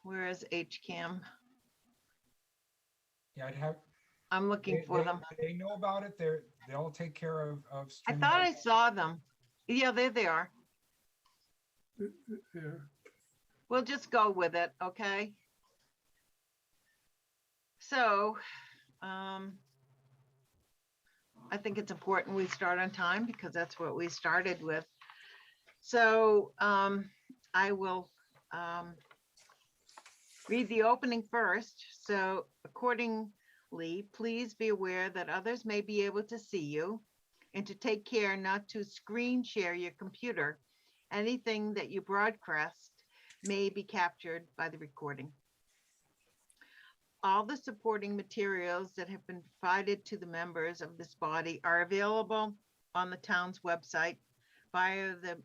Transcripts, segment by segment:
Where is HCAM? Yeah, I'd have, I'm looking for them. they know about it. They'll take care of I streaming. thought I saw them. Yeah, there they are. Yeah. We'll just go with it, okay? So, I think it's important we start on time because that's what we started with. So, I will read the opening first. So accordingly, please be aware that others may be able to see you and to take care not to screen share your computer. Anything that you broadcast may be captured by the recording. All the supporting materials that have been provided to the members of this body are available on the town's website via the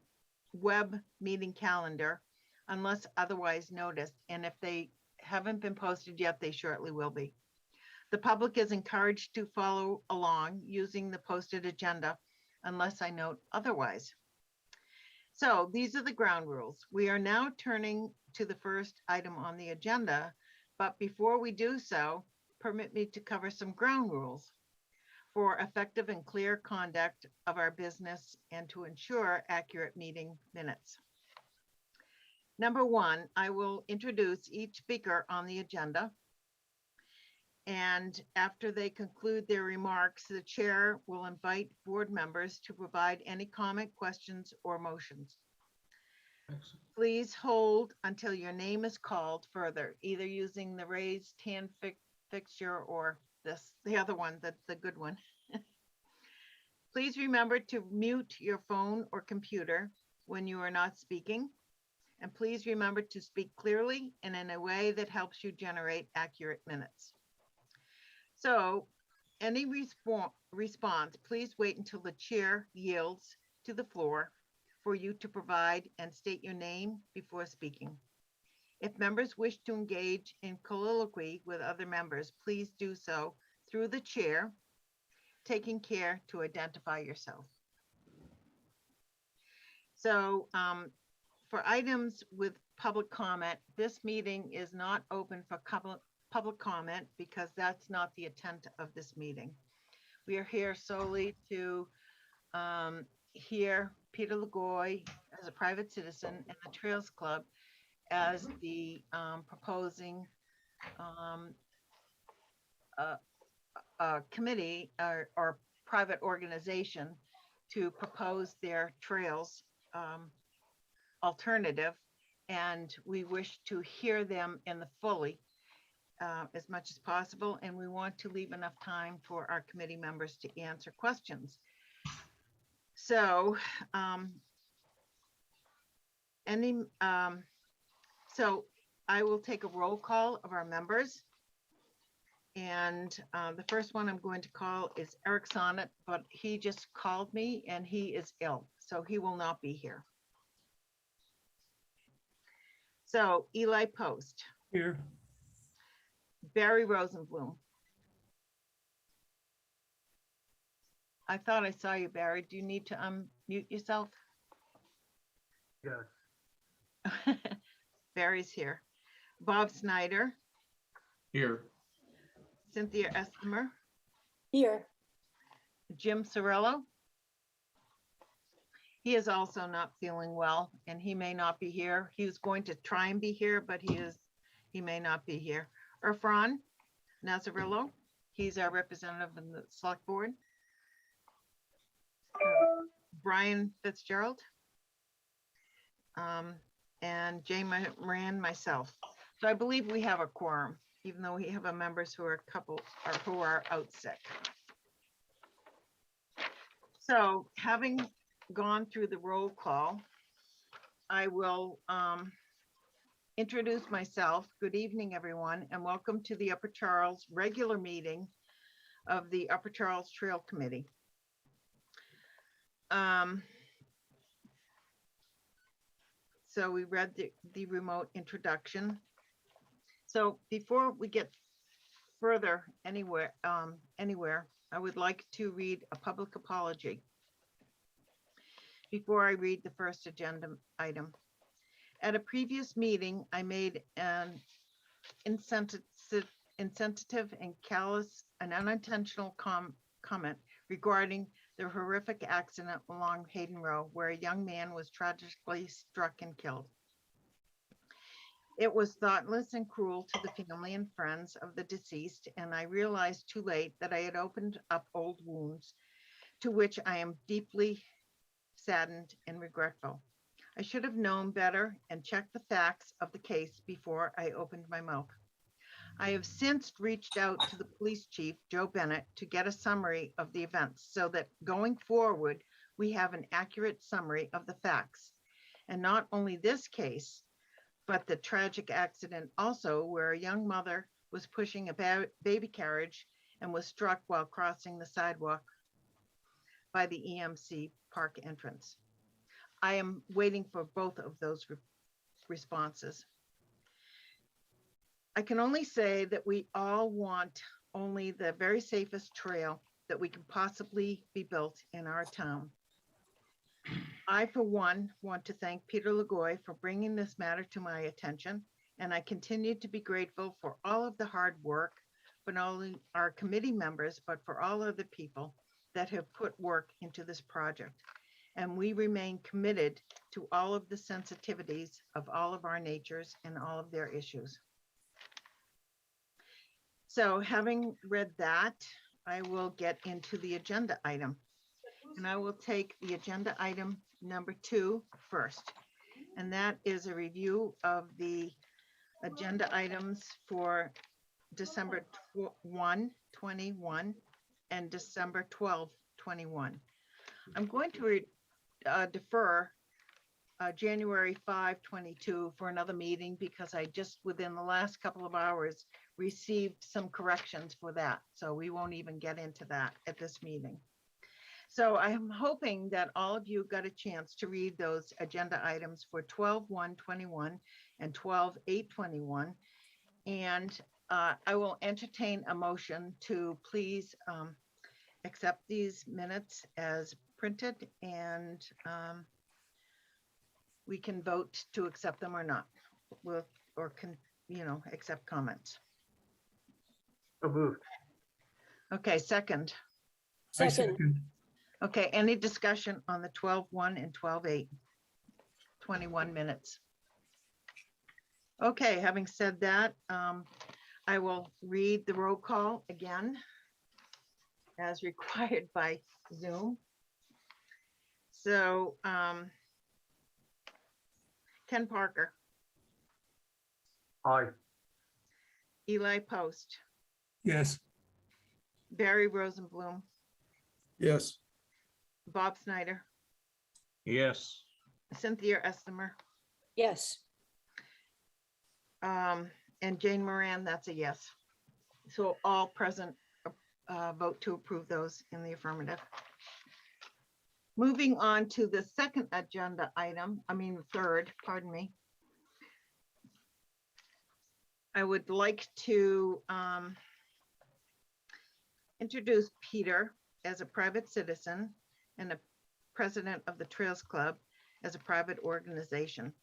web meeting calendar, unless otherwise noticed. And if they haven't been posted yet, they shortly will be. The public is encouraged to follow along using the posted agenda unless I note otherwise. So these are the ground rules. We are now turning to the first item on the agenda, but before we do so, permit me to cover some ground rules for effective and clear conduct of our business and to ensure accurate meeting minutes. Number one, I will introduce each speaker on the agenda. And after they conclude their remarks, the chair will invite board members to provide any comment, questions, or motions. Excellent. Please hold until your name is called further, either using the raised hand fixture or the other one, the good one. Please remember to mute your phone or computer when you are not speaking. And please remember to speak clearly and in a way that helps you generate accurate minutes. So any response, please wait until the chair yields to the floor for you to provide and state your name before speaking. If members wish to engage in colloquy with other members, please do so through the chair, taking care to identify yourself. So for items with public comment, this meeting is not open for public comment because that's not the intent of this meeting. We are here solely to hear Peter Lagoy as a private citizen and the Trails Club as the proposing committee or private organization to propose their trails alternative, and we wish to hear them in the fully as much as possible, and we want to leave enough time for our committee members to answer questions. So so I will take a roll call of our members, and the first one I'm going to call is Eric Sonnet, but he just called me and he is ill, so he will not be here. So Eli Post. Here. Barry Rosenblum. I thought I saw you, Barry. Do you need to unmute yourself? Yeah. Barry's here. Bob Snyder. Here. Cynthia Estimer. Here. Jim Sorello. He is also not feeling well and he may not be here. He was going to try and be here, but he may not be here. Irfan Nazarillo, he's our representative in the select board. Brian Fitzgerald. And Jay Moran, myself. So I believe we have a quorum, even though we have a members who are who are out sick. So having gone through the roll call, I will introduce myself. Good evening, everyone, and welcome to the Upper Charles regular meeting of the Upper Charles Trail Committee. So we read the remote introduction. So before we get further anywhere, I would like to read a public apology before I read the first agenda item. At a previous meeting, I made an insensitive and callous and unintentional comment regarding the horrific accident along Hayden Row where a young man was tragically struck and killed. It was thoughtless and cruel to the family and friends of the deceased, and I realized too late that I had opened up old wounds to which I am deeply saddened and regretful. I should have known better and checked the facts of the case before I opened my mouth. I have since reached out to the police chief, Joe Bennett, to get a summary of the events so that going forward, we have an accurate summary of the facts. And not only this case, but the tragic accident also where a young mother was pushing a baby carriage and was struck while crossing the sidewalk by the EMC park entrance. I am waiting for both of those responses. I can only say that we all want only the very safest trail that we can possibly be built in our town. I, for one, want to thank Peter Lagoy for bringing this matter to my attention, and I continue to be grateful for all of the hard work, but not only our committee members, but for all other people that have put work into this project. And we remain committed to all of the sensitivities of all of our natures and all of their issues. So having read that, I will get into the agenda item. And I will take the agenda item number 2 first. And that is a review of the agenda items for December 1, 21 and December 12, 21. I'm going to defer January 5, 22 for another meeting because I just within the last couple of hours received some corrections for that. So we won't even get into that at this meeting. So I'm hoping that all of you got a chance to read those agenda items for 12/1/21 and 12/8/21. And I will entertain a motion to please accept these minutes as printed, and we can vote to accept them or not, or can, accept comments. So moved. Okay, second. I Second. Okay, any discussion on the 12/1 and 12/8/21 minutes? Okay, having said that, I will read the roll call again as required by Zoom. So, Ken Parker, Aye. Eli Post, Yes. Barry Rosenblum, Yes. Bob Snyder, Yes. Cynthia Estimer, Yes. and Jane Moran, that's a yes. So all present vote to approve those in the affirmative. Moving on to the second agenda item, third, pardon me. I would like to introduce Peter as a private citizen and a president of the Trails Club as a private organization.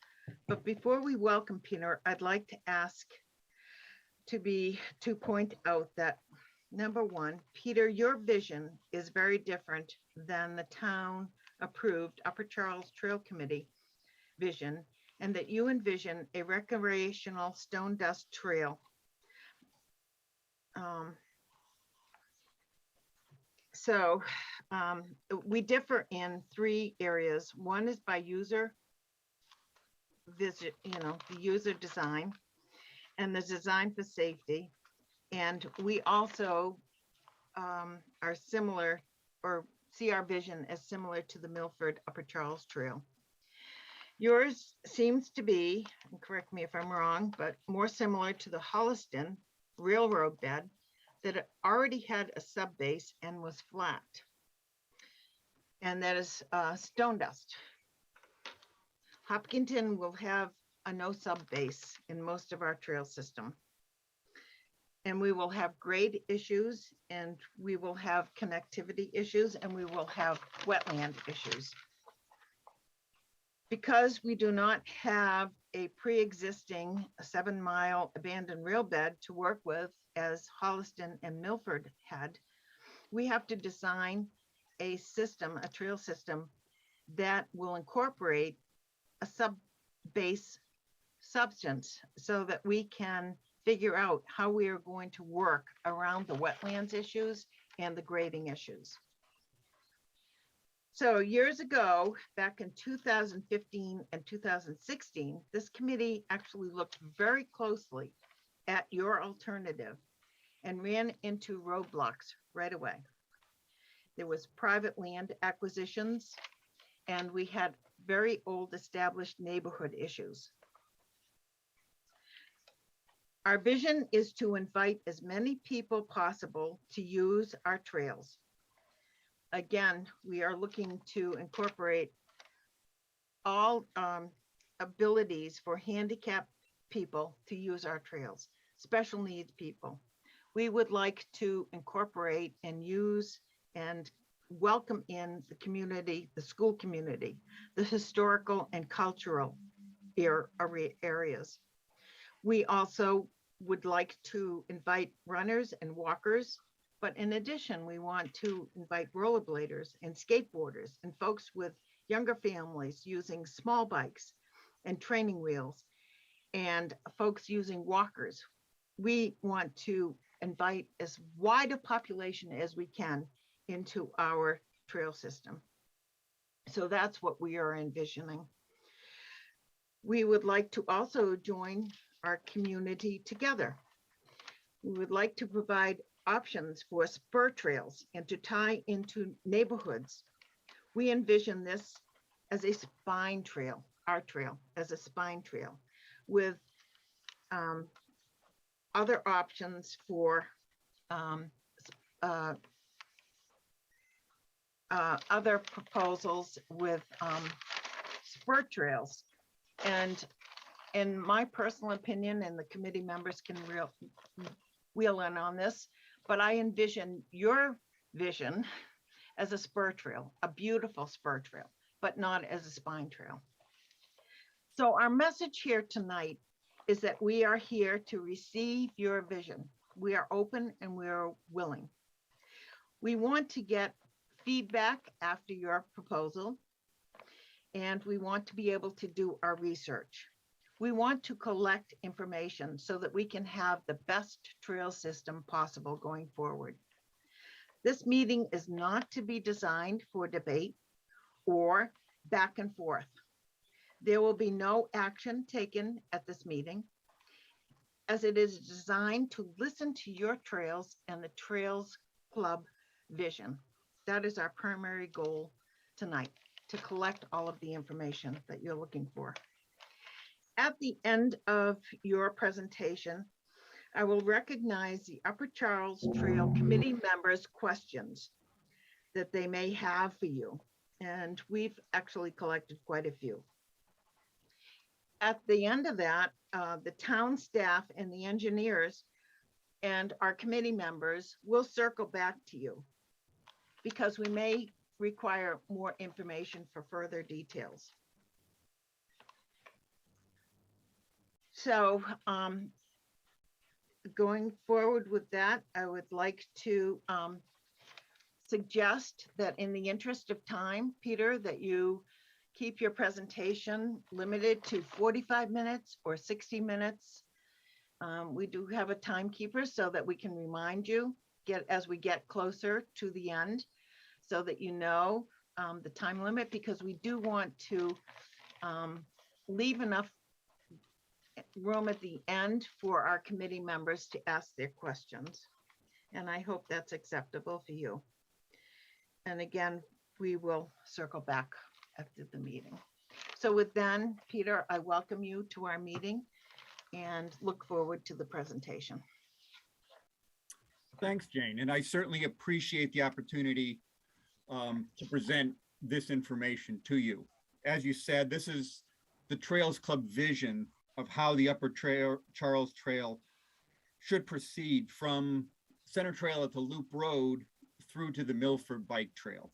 But before we welcome Peter, I'd like to ask to point out that, number one, Peter, your vision is very different than the town approved Upper Charles Trail Committee vision, and that you envision a recreational stone dust trail. We differ in 3 areas. One is by user visit, the user design and the design for safety. And we also are similar, or see our vision as similar to the Milford Upper Charles Trail. Yours seems to be, and correct me if I'm wrong, but more similar to the Holliston railroad bed that already had a subbase and was flat. And that is stone dust. Hopkinton will have a no subbase in most of our trail system. And we will have grade issues, and we will have connectivity issues, and we will have wetland issues. Because we do not have a pre-existing 7-mile abandoned rail bed to work with, as Holliston and Milford had, we have to design a system, a trail system that will incorporate a sub-base substance so that we can figure out how we are going to work around the wetlands issues and the grading issues. So years ago, back in 2015 and 2016, this committee actually looked very closely at your alternative and ran into roadblocks right away. There was private land acquisitions, and we had very old established neighborhood issues. Our vision is to invite as many people possible to use our trails. Again, we are looking to incorporate all abilities for handicapped people to use our trails, special needs people. We would like to incorporate and use and welcome in the community, the school community, the historical and cultural areas. We also would like to invite runners and walkers, but in addition, we want to invite rollerbladers and skateboarders and folks with younger families using small bikes and training wheels and folks using walkers. We want to invite as wide a population as we can into our trail system. So that's what we are envisioning. We would like to also join our community together. We would like to provide options for spur trails and to tie into neighborhoods. We envision this as a spine trail, our trail as a spine trail, with other options for other proposals with spur trails. And in my personal opinion, and the committee members can wheel in on this, but I envision your vision as a spur trail, a beautiful spur trail, but not as a spine trail. So our message here tonight is that we are here to receive your vision. We are open and we are willing. We want to get feedback after your proposal, and we want to be able to do our research. We want to collect information so that we can have the best trail system possible going forward. This meeting is not to be designed for debate or back and forth. There will be no action taken at this meeting, as it is designed to listen to your trails and the Trails Club vision. That is our primary goal tonight, to collect all of the information that you're looking for. At the end of your presentation, I will recognize the Upper Charles Trail Committee members' questions that they may have for you. And we've actually collected quite a few. At the end of that, the town staff and the engineers and our committee members will circle back to you because we may require more information for further details. So going forward with that, I would like to suggest that in the interest of time, Peter, that you keep your presentation limited to 45 minutes or 60 minutes. We do have a timekeeper so that we can remind you as we get closer to the end, so that you know the time limit, because we do want to leave enough room at the end for our committee members to ask their questions. And I hope that's acceptable for you. And again, we will circle back after the meeting. So with that, Peter, I welcome you to our meeting and look forward to the presentation. Thanks, Jane. And I certainly appreciate the opportunity to present this information to you. As you said, this is the Trails Club vision of how the Upper Charles Trail should proceed from Center Trail at the Loop Road through to the Milford Bike Trail.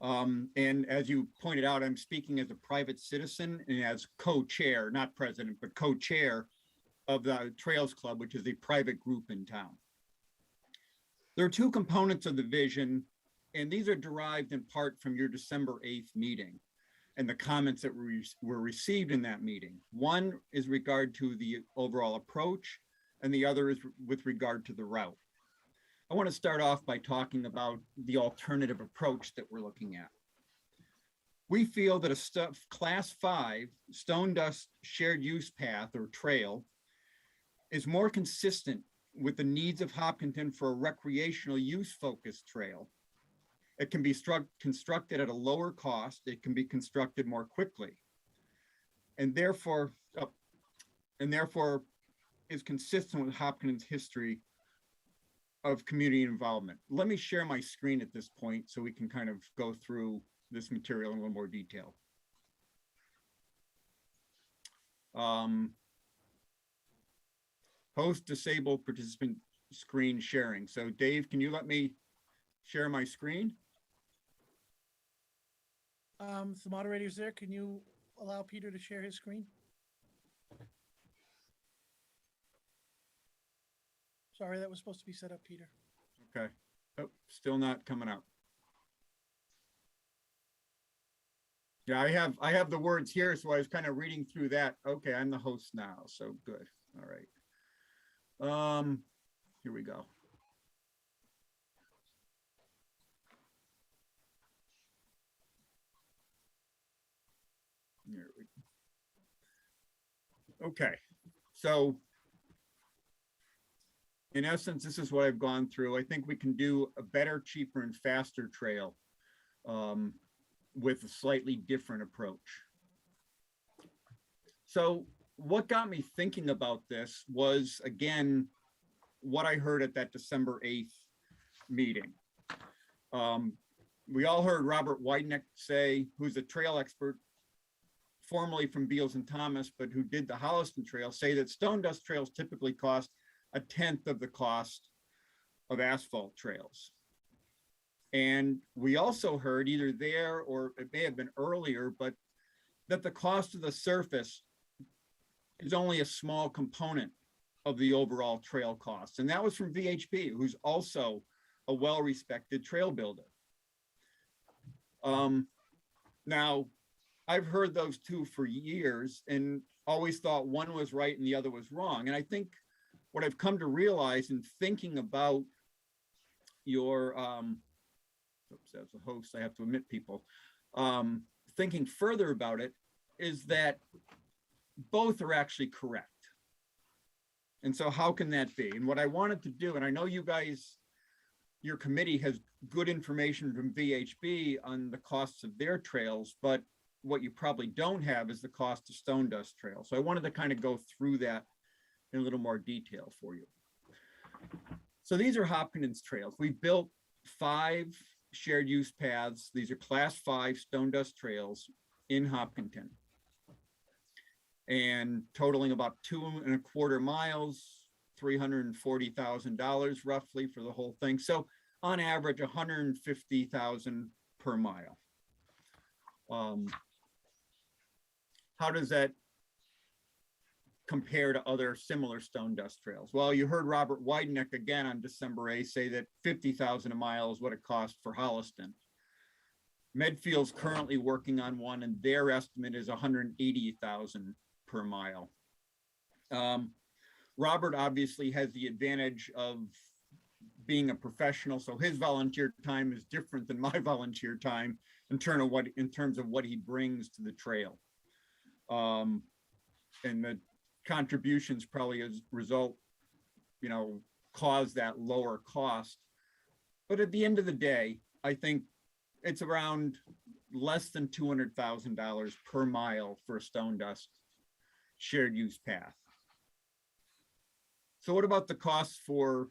And as you pointed out, I'm speaking as a private citizen and as co-chair, not president, but co-chair of the Trails Club, which is a private group in town. There are two components of the vision, and these are derived in part from your December 8th meeting and the comments that were received in that meeting. One is regard to the overall approach, and the other is with regard to the route. I want to start off by talking about the alternative approach that we're looking at. We feel that a Class 5 stone dust shared use path or trail is more consistent with the needs of Hopkinton for a recreational use focused trail. It can be constructed at a lower cost. It can be constructed more quickly, and therefore is consistent with Hopkinton's history of community involvement. Let me share my screen at this point so we can kind of go through this material in a little more detail. Host disabled participant screen sharing. So Dave, can you let me share my screen? The moderator's there. Can you allow Peter to share his screen? Sorry, that was supposed to be set up, Peter. Okay. Oh, still not coming up. Yeah, I have the words here, so I was kind of reading through that. Okay, I'm the host now, so good. All right. Here we go. There we go. Okay, so in essence, this is what I've gone through. I think we can do a better, cheaper, and faster trail with a slightly different approach. So what got me thinking about this was, again, what I heard at that December 8th meeting. We all heard Robert Weideneck say, who's a trail expert, formerly from Beals and Thomas, but who did the Holliston Trail, say that stone dust trails typically cost 1/10 of the cost of asphalt trails. And we also heard either there, or it may have been earlier, but that the cost of the surface is only a small component of the overall trail costs. And that was from VHB, who's also a well-respected trail builder. Now, I've heard those two for years and always thought one was right and the other was wrong. And I think what I've come to realize in thinking about your, oops, as a host, I have to omit people, thinking further about it is that both are actually correct. And so how can that be? And what I wanted to do, and I know you guys, your committee has good information from VHB on the costs of their trails, but what you probably don't have is the cost of stone dust trails. So I wanted to kind of go through that in a little more detail for you. So these are Hopkinton's trails. We built 5 shared use paths. These are Class 5 stone dust trails in Hopkinton, and totaling about 2.25 miles, $340,000 roughly for the whole thing. So on average, $150,000 per mile. How does that compare to other similar stone dust trails? Well, you heard Robert Weideneck again on December 8th say that $50,000 a mile is what it costs for Holliston. Medfield's currently working on one, and their estimate is $180,000 per mile. Robert obviously has the advantage of being a professional, so his volunteer time is different than my volunteer time in terms of what he brings to the trail. And the contributions probably as a result, cause that lower cost. But at the end of the day, I think it's around less than $200,000 per mile for a stone dust shared use path. So what about the costs for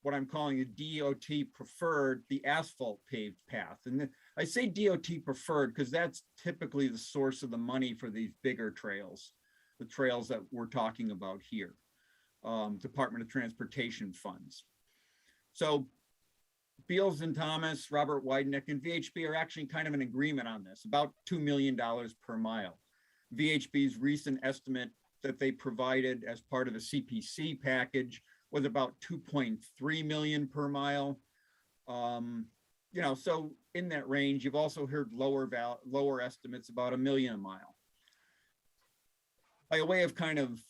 what I'm calling a DOT preferred, the asphalt paved path? And I say DOT preferred because that's typically the source of the money for these bigger trails, the trails that we're talking about here, Department of Transportation funds. So Beals and Thomas, Robert Weidenich, and VHB are actually kind of in agreement on this, about $2 million per mile. VHB's recent estimate that they provided as part of the CPC package was about 2.3 million per mile. So in that range. You've also heard lower estimates, about $1 million a mile. By way of kind of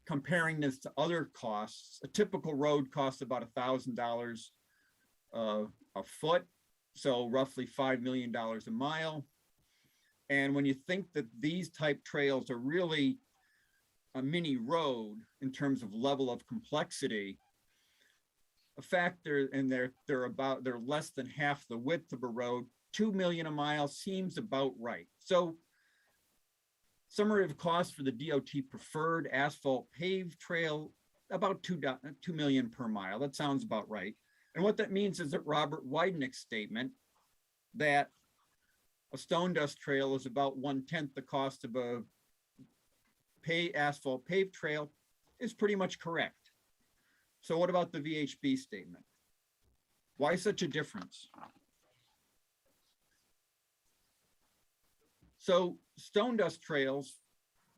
comparing this to other costs, a typical road costs about $1,000 a foot, so roughly $5 million a mile. And when you think that these type trails are really a mini road in terms of level of complexity, a factor, and they're less than half the width of a road, 2 million a mile seems about right. So summary of cost for the DOT preferred asphalt paved trail, about 2 million per mile. That sounds about right. And what that means is that Robert Weidenich's statement that a stone dust trail is about 1/10 the cost of a asphalt paved trail is pretty much correct. So what about the VHB statement? Why such a difference? So stone dust trails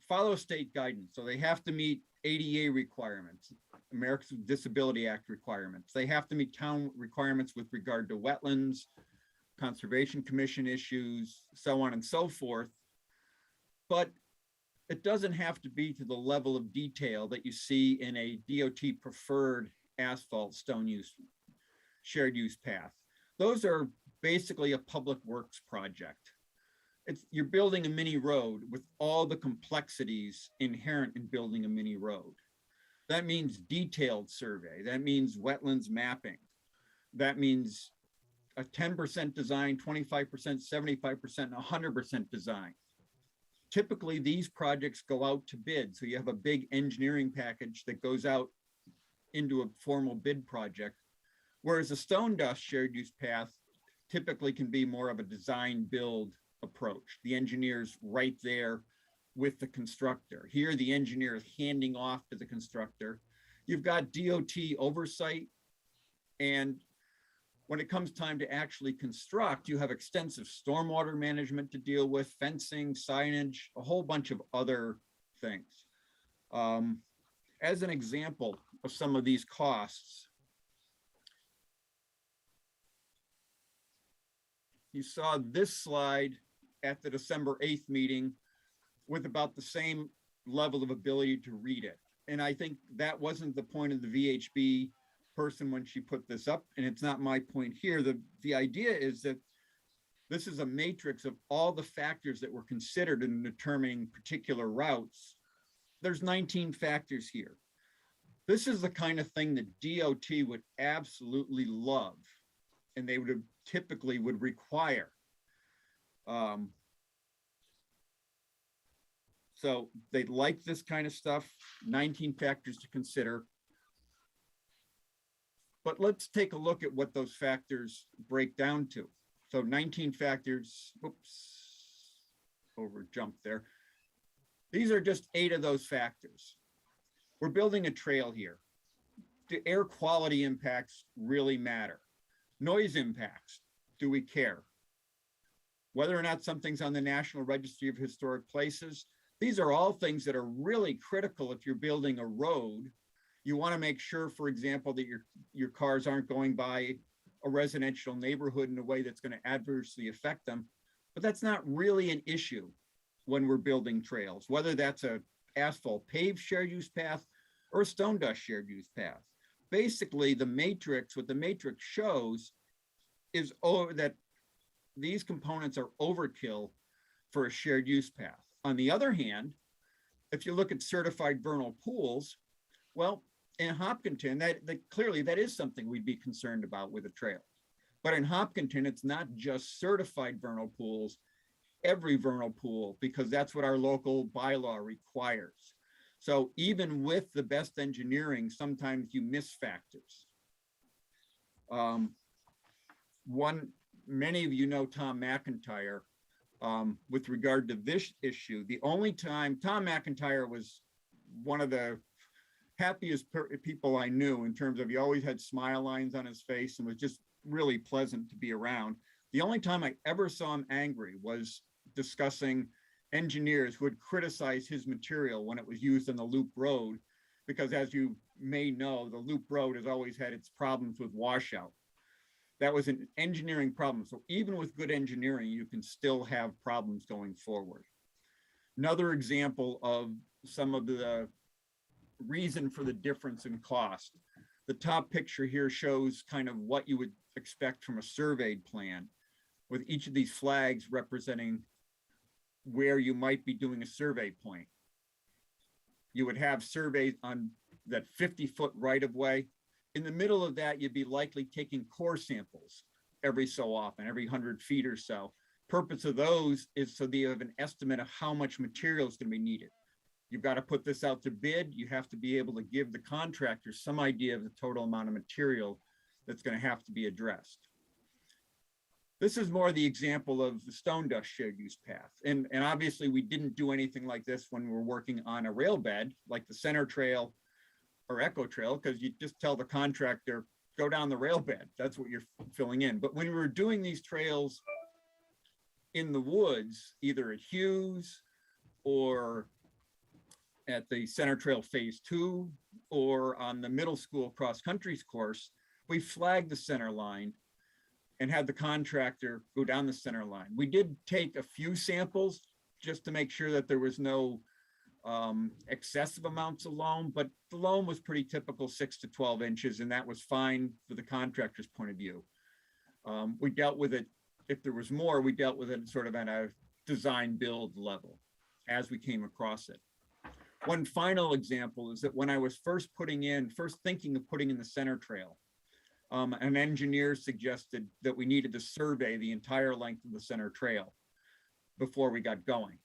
follow state guidance. So they have to meet ADA requirements, Americans with Disability Act requirements. They have to meet town requirements with regard to wetlands, Conservation Commission issues, so on and so forth. But it doesn't have to be to the level of detail that you see in a DOT preferred asphalt stone use, shared use path. Those are basically a public works project. You're building a mini road with all the complexities inherent in building a mini road. That means detailed survey. That means wetlands mapping. That means a 10% design, 25%, 75%, and 100% design. Typically, these projects go out to bid. So you have a big engineering package that goes out into a formal bid project. Whereas a stone dust shared use path typically can be more of a design build approach. The engineer's right there with the constructor. Here, the engineer is handing off to the constructor. You've got DOT oversight, and when it comes time to actually construct, you have extensive stormwater management to deal with, fencing, signage, a whole bunch of other things. As an example of some of these costs, you saw this slide at the December 8th meeting with about the same level of ability to read it. And I think that wasn't the point of the VHB person when she put this up, and it's not my point here. The idea is that this is a matrix of all the factors that were considered in determining particular routes. There's 19 factors here. This is the kind of thing that DOT would absolutely love, and they would typically require. So they like this kind of stuff, 19 factors to consider. But let's take a look at what those factors break down to. So 19 factors, oops, over jumped there. These are just 8 of those factors. We're building a trail here. Do air quality impacts really matter? Noise impacts, do we care? Whether or not something's on the National Registry of Historic Places, these are all things that are really critical if you're building a road. You want to make sure, for example, that your cars aren't going by a residential neighborhood in a way that's going to adversely affect them. But that's not really an issue when we're building trails, whether that's a asphalt paved shared use path or a stone dust shared use path. Basically, the matrix, what the matrix shows is that these components are overkill for a shared use path. On the other hand, if you look at certified vernal pools, well, in Hopkinton, that clearly that is something we'd be concerned about with a trail. But in Hopkinton, it's not just certified vernal pools, every vernal pool, because that's what our local bylaw requires. So even with the best engineering, sometimes you miss factors. Many of you know Tom McIntyre. With regard to this issue, the only time Tom McIntyre was one of the happiest people I knew, in terms of he always had smile lines on his face and was just really pleasant to be around. The only time I ever saw him angry was discussing engineers who had criticized his material when it was used on the loop road, because as you may know, the loop road has always had its problems with washout. That was an engineering problem. So even with good engineering, you can still have problems going forward. Another example of some of the reason for the difference in cost. The top picture here shows kind of what you would expect from a surveyed plan, with each of these flags representing where you might be doing a survey point. You would have surveys on that 50-foot right-of-way. In the middle of that, you'd be likely taking core samples every so often, every 100 feet or so. Purpose of those is so that you have an estimate of how much material is going to be needed. You've got to put this out to bid. You have to be able to give the contractor some idea of the total amount of material that's going to have to be addressed. This is more the example of the stone dust shared use path. And obviously we didn't do anything like this when we were working on a rail bed like the Center Trail or Echo Trail, because you just tell the contractor, go down the rail bed. That's what you're filling in. But when we were doing these trails in the woods, either at Hughes or at the Center Trail Phase 2 or on the middle school cross country course, we flagged the center line and had the contractor go down the center line. We did take a few samples just to make sure that there was no excessive amounts of loam, but the loam was pretty typical, 6 to 12 inches, and that was fine for the contractor's point of view. We dealt with it, if there was more, we dealt with it sort of at a design build level as we came across it. One final example is that when I was first thinking of putting in the Center Trail, an engineer suggested that we needed to survey the entire length of the Center Trail before we got going.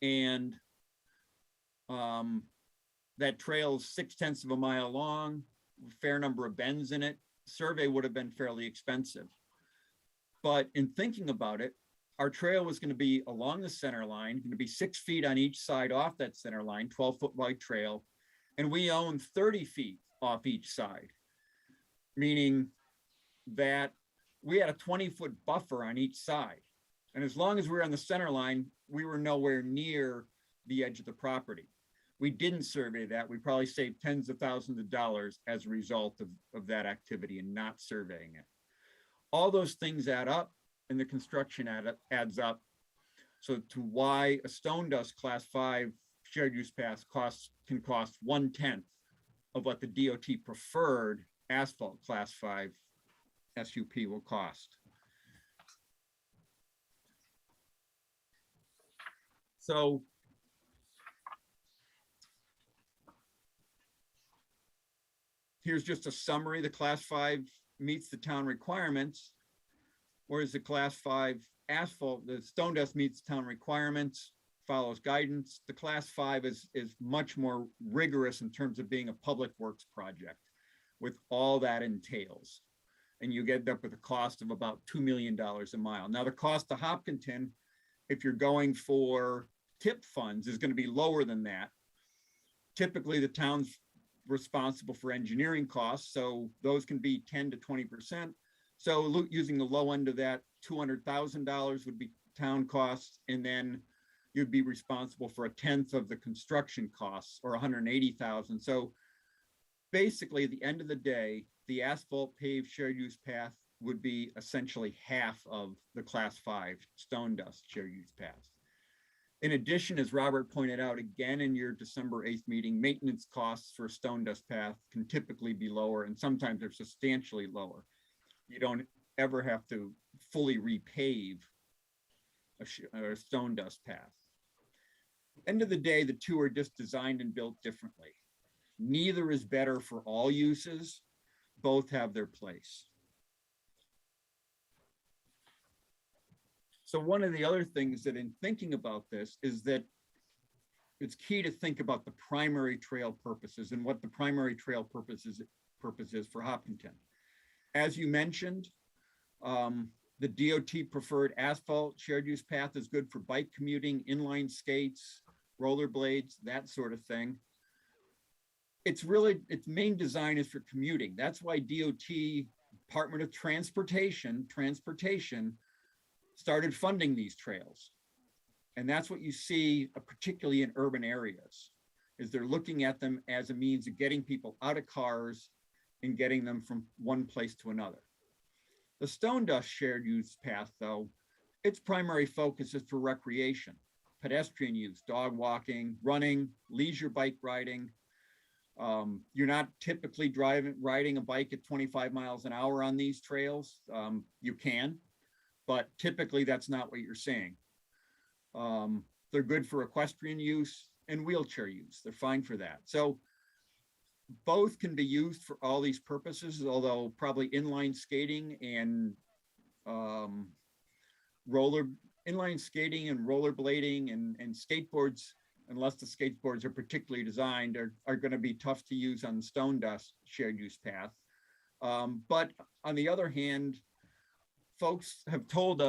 And that trail is 0.6 of a mile long, a fair number of bends in it. Survey would have been fairly expensive. But in thinking about it, our trail was going to be along the center line, going to be 6 feet on each side off that center line, 12-foot wide trail. And we own 30 feet off each side, meaning that we had a 20-foot buffer on each side. And as long as we were on the center line, we were nowhere near the edge of the property. We didn't survey that. We probably saved tens of thousands of dollars as a result of that activity and not surveying it. All those things add up, and the construction adds up. So to why a stone dust class 5 shared use path can cost 1/10 of what the DOT preferred asphalt class 5 SUP will cost. So here's just a summary. The class 5 meets the town requirements, whereas the class 5 asphalt, the stone dust meets town requirements, follows guidance. The class 5 is much more rigorous in terms of being a public works project with all that entails. And you get up with a cost of about $2 million a mile. Now the cost to Hopkinton, if you're going for TIP funds, is going to be lower than that. Typically the town's responsible for engineering costs, so those can be 10 to 20%. So using the low end of that, $200,000 would be town costs, and then you'd be responsible for 1/10 of the construction costs, or 180,000. So basically, at the end of the day, the asphalt paved shared use path would be essentially half of the class 5 stone dust shared use path. In addition, as Robert pointed out again in your December 8th meeting, maintenance costs for a stone dust path can typically be lower, and sometimes they're substantially lower. You don't ever have to fully repave a stone dust path. End of the day, the two are just designed and built differently. Neither is better for all uses. Both have their place. So one of the other things that in thinking about this is that it's key to think about the primary trail purposes and what the primary trail purpose is for Hopkinton. As you mentioned, the DOT preferred asphalt shared use path is good for bike commuting, inline skates, rollerblades, that sort of thing. its main design is for commuting. That's why DOT, Department of Transportation started funding these trails. And that's what you see, particularly in urban areas, is they're looking at them as a means of getting people out of cars and getting them from one place to another. The Stone Dust shared use path, though, its primary focus is for recreation, pedestrian use, dog walking, running, leisure bike riding. You're not typically riding a bike at 25 miles an hour on these trails. You can, but typically that's not what you're seeing. They're good for equestrian use and wheelchair use. They're fine for that. So both can be used for all these purposes, although probably inline skating and inline skating and rollerblading and skateboards, unless the skateboards are particularly designed, are going to be tough to use on the Stone Dust shared use path. But on the other hand, folks have told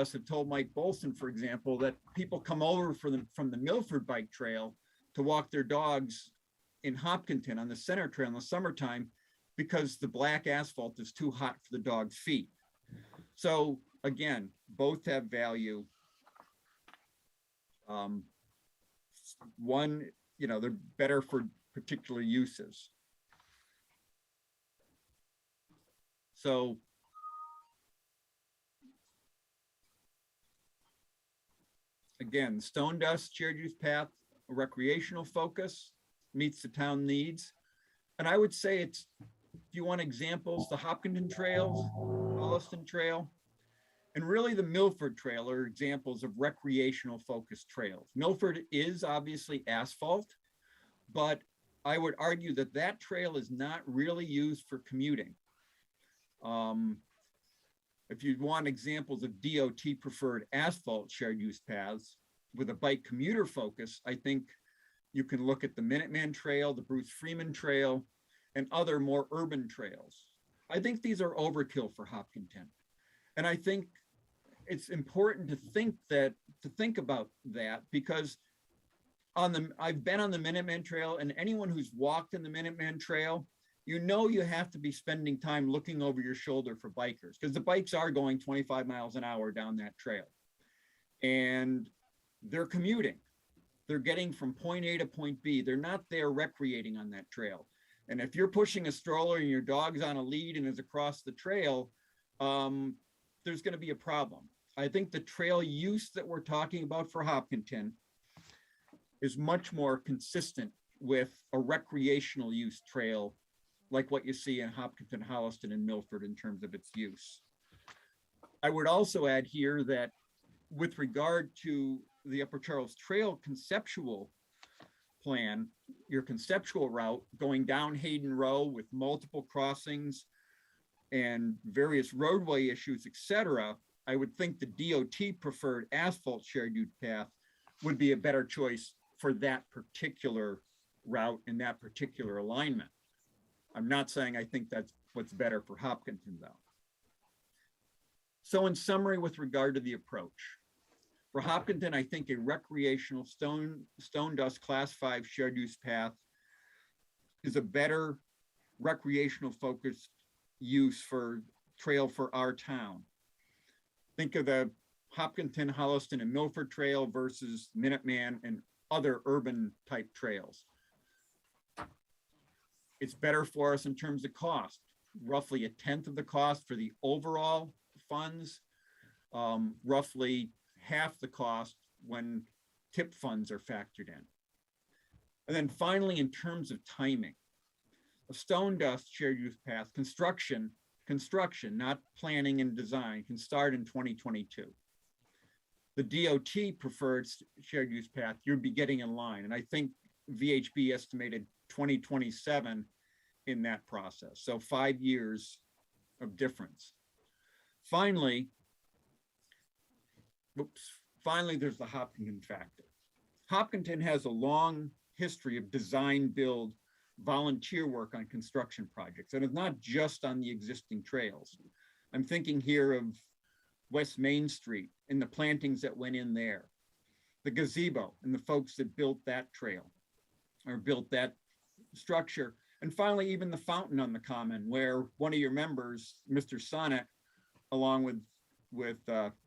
Mike Bolson, for example, that people come over from the Milford Bike Trail to walk their dogs in Hopkinton on the center trail in the summertime because the black asphalt is too hot for the dog's feet. So again, both have value. One, they're better for particular uses. So again, Stone Dust shared use path, a recreational focus, meets the town needs. And I would say if you want examples, the Hopkinton Trails, Holliston Trail, and really the Milford Trail are examples of recreational focused trails. Milford is obviously asphalt, but I would argue that trail is not really used for commuting. If you want examples of DOT preferred asphalt shared use paths with a bike commuter focus, I think you can look at the Minuteman Trail, the Bruce Freeman Trail, and other more urban trails. I think these are overkill for Hopkinton. And I think it's important to think about that because I've been on the Minuteman Trail, and anyone who's walked in the Minuteman Trail, you have to be spending time looking over your shoulder for bikers because the bikes are going 25 miles an hour down that trail. And they're commuting. They're getting from point A to point B. They're not there recreating on that trail. And if you're pushing a stroller and your dog's on a lead and is across the trail, there's going to be a problem. I think the trail use that we're talking about for Hopkinton is much more consistent with a recreational use trail like what you see in Hopkinton, Holliston, and Milford in terms of its use. I would also add here that with regard to the Upper Charles Trail conceptual plan, your conceptual route going down Hayden Row with multiple crossings and various roadway issues, etc., I would think the DOT preferred asphalt shared use path would be a better choice for that particular route and that particular alignment. I'm not saying I think that's what's better for Hopkinton, though. So in summary, with regard to the approach, for Hopkinton, I think a recreational stone dust class 5 shared use path is a better recreational focused use for trail for our town. Think of the Hopkinton, Holliston, and Milford Trail versus Minuteman and other urban type trails. It's better for us in terms of cost, roughly 1/10 of the cost for the overall funds, roughly half the cost when tip funds are factored in. And then finally, in terms of timing, a stone dust shared use path construction, not planning and design, can start in 2022. The DOT preferred shared use path, you'd be getting in line. And I think VHB estimated 2027 in that process. So 5 years of difference. Finally, there's the Hopkinton factor. Hopkinton has a long history of design, build, volunteer work on construction projects. And it's not just on the existing trails. I'm thinking here of West Main Street and the plantings that went in there, the gazebo and the folks that built that trail or built that structure. And finally, even the fountain on the common, where one of your members, Mr. Sonic, along with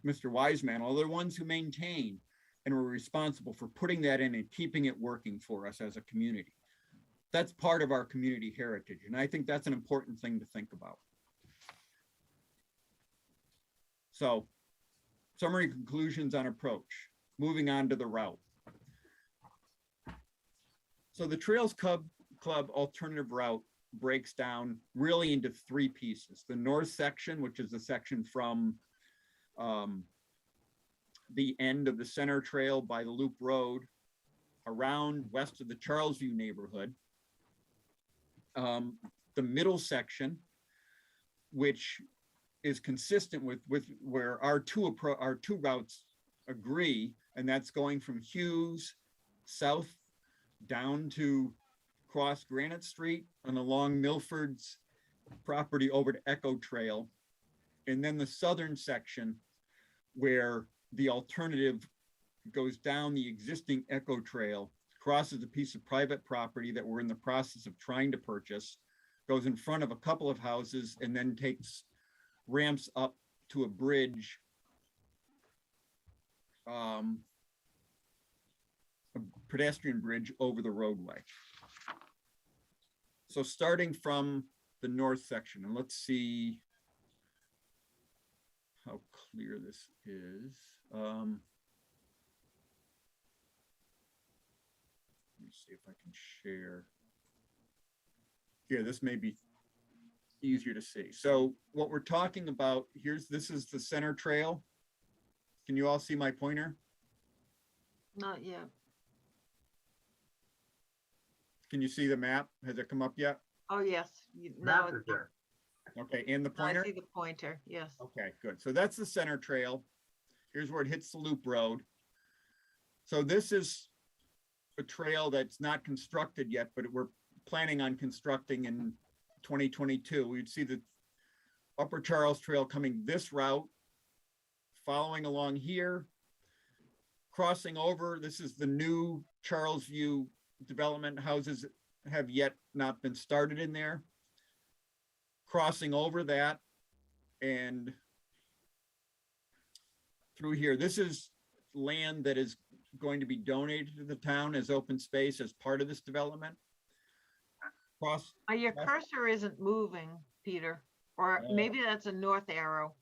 Mr. Wiseman, are the ones who maintain and were responsible for putting that in and keeping it working for us as a community. That's part of our community heritage, and I think that's an important thing to think about. So, summary conclusions on approach. Moving on to the route. So the Trails Club alternative route breaks down really into three pieces. The north section, which is the section from the end of the center trail by the Loop Road, around west of the Charlesview neighborhood. The middle section, which is consistent with where our two routes agree, and that's going from Hughes south down to cross Granite Street and along Milford's property over to Echo Trail. And then the southern section where the alternative goes down the existing Echo Trail, crosses a piece of private property that we're in the process of trying to purchase, goes in front of a couple of houses, and then ramps up to a bridge, a pedestrian bridge over the roadway. So starting from the north section, and let's see how clear this is. Let me see if I can share. Here, this may be easier to see. So what we're talking about, this is the center trail. Can you all see my pointer? Not yet. Can you see the map? Has it come up yet? Oh, yes. Now Map is there. Okay, and the I pointer? see the pointer, yes. Okay, good. So that's the center trail. Here's where it hits the loop road. So this is a trail that's not constructed yet, but we're planning on constructing in 2022. We'd see the Upper Charles Trail coming this route, following along here, crossing over. This is the new Charlesview development. Houses have yet not been started in there. Crossing over that and through here. This is land that is going to be donated to the town as open space as part of this development. Your cursor isn't moving, Peter, or maybe that's a north arrow.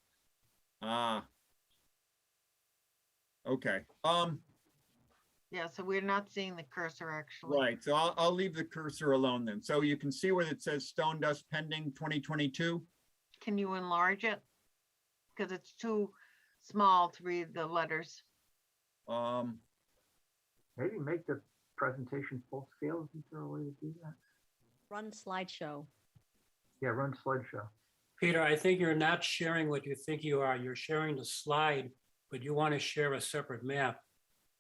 Okay. Yeah, so we're not seeing the cursor actually. Right. So I'll leave the cursor alone then. So you can see where it says Stone Dust Pending 2022. Can you enlarge it? Because it's too small to read the letters. Maybe make the presentation full scale. Is there a way to do that? Run slideshow. Yeah, run slideshow. Peter, I think you're not sharing what you think you are. You're sharing the slide, but you want to share a separate map.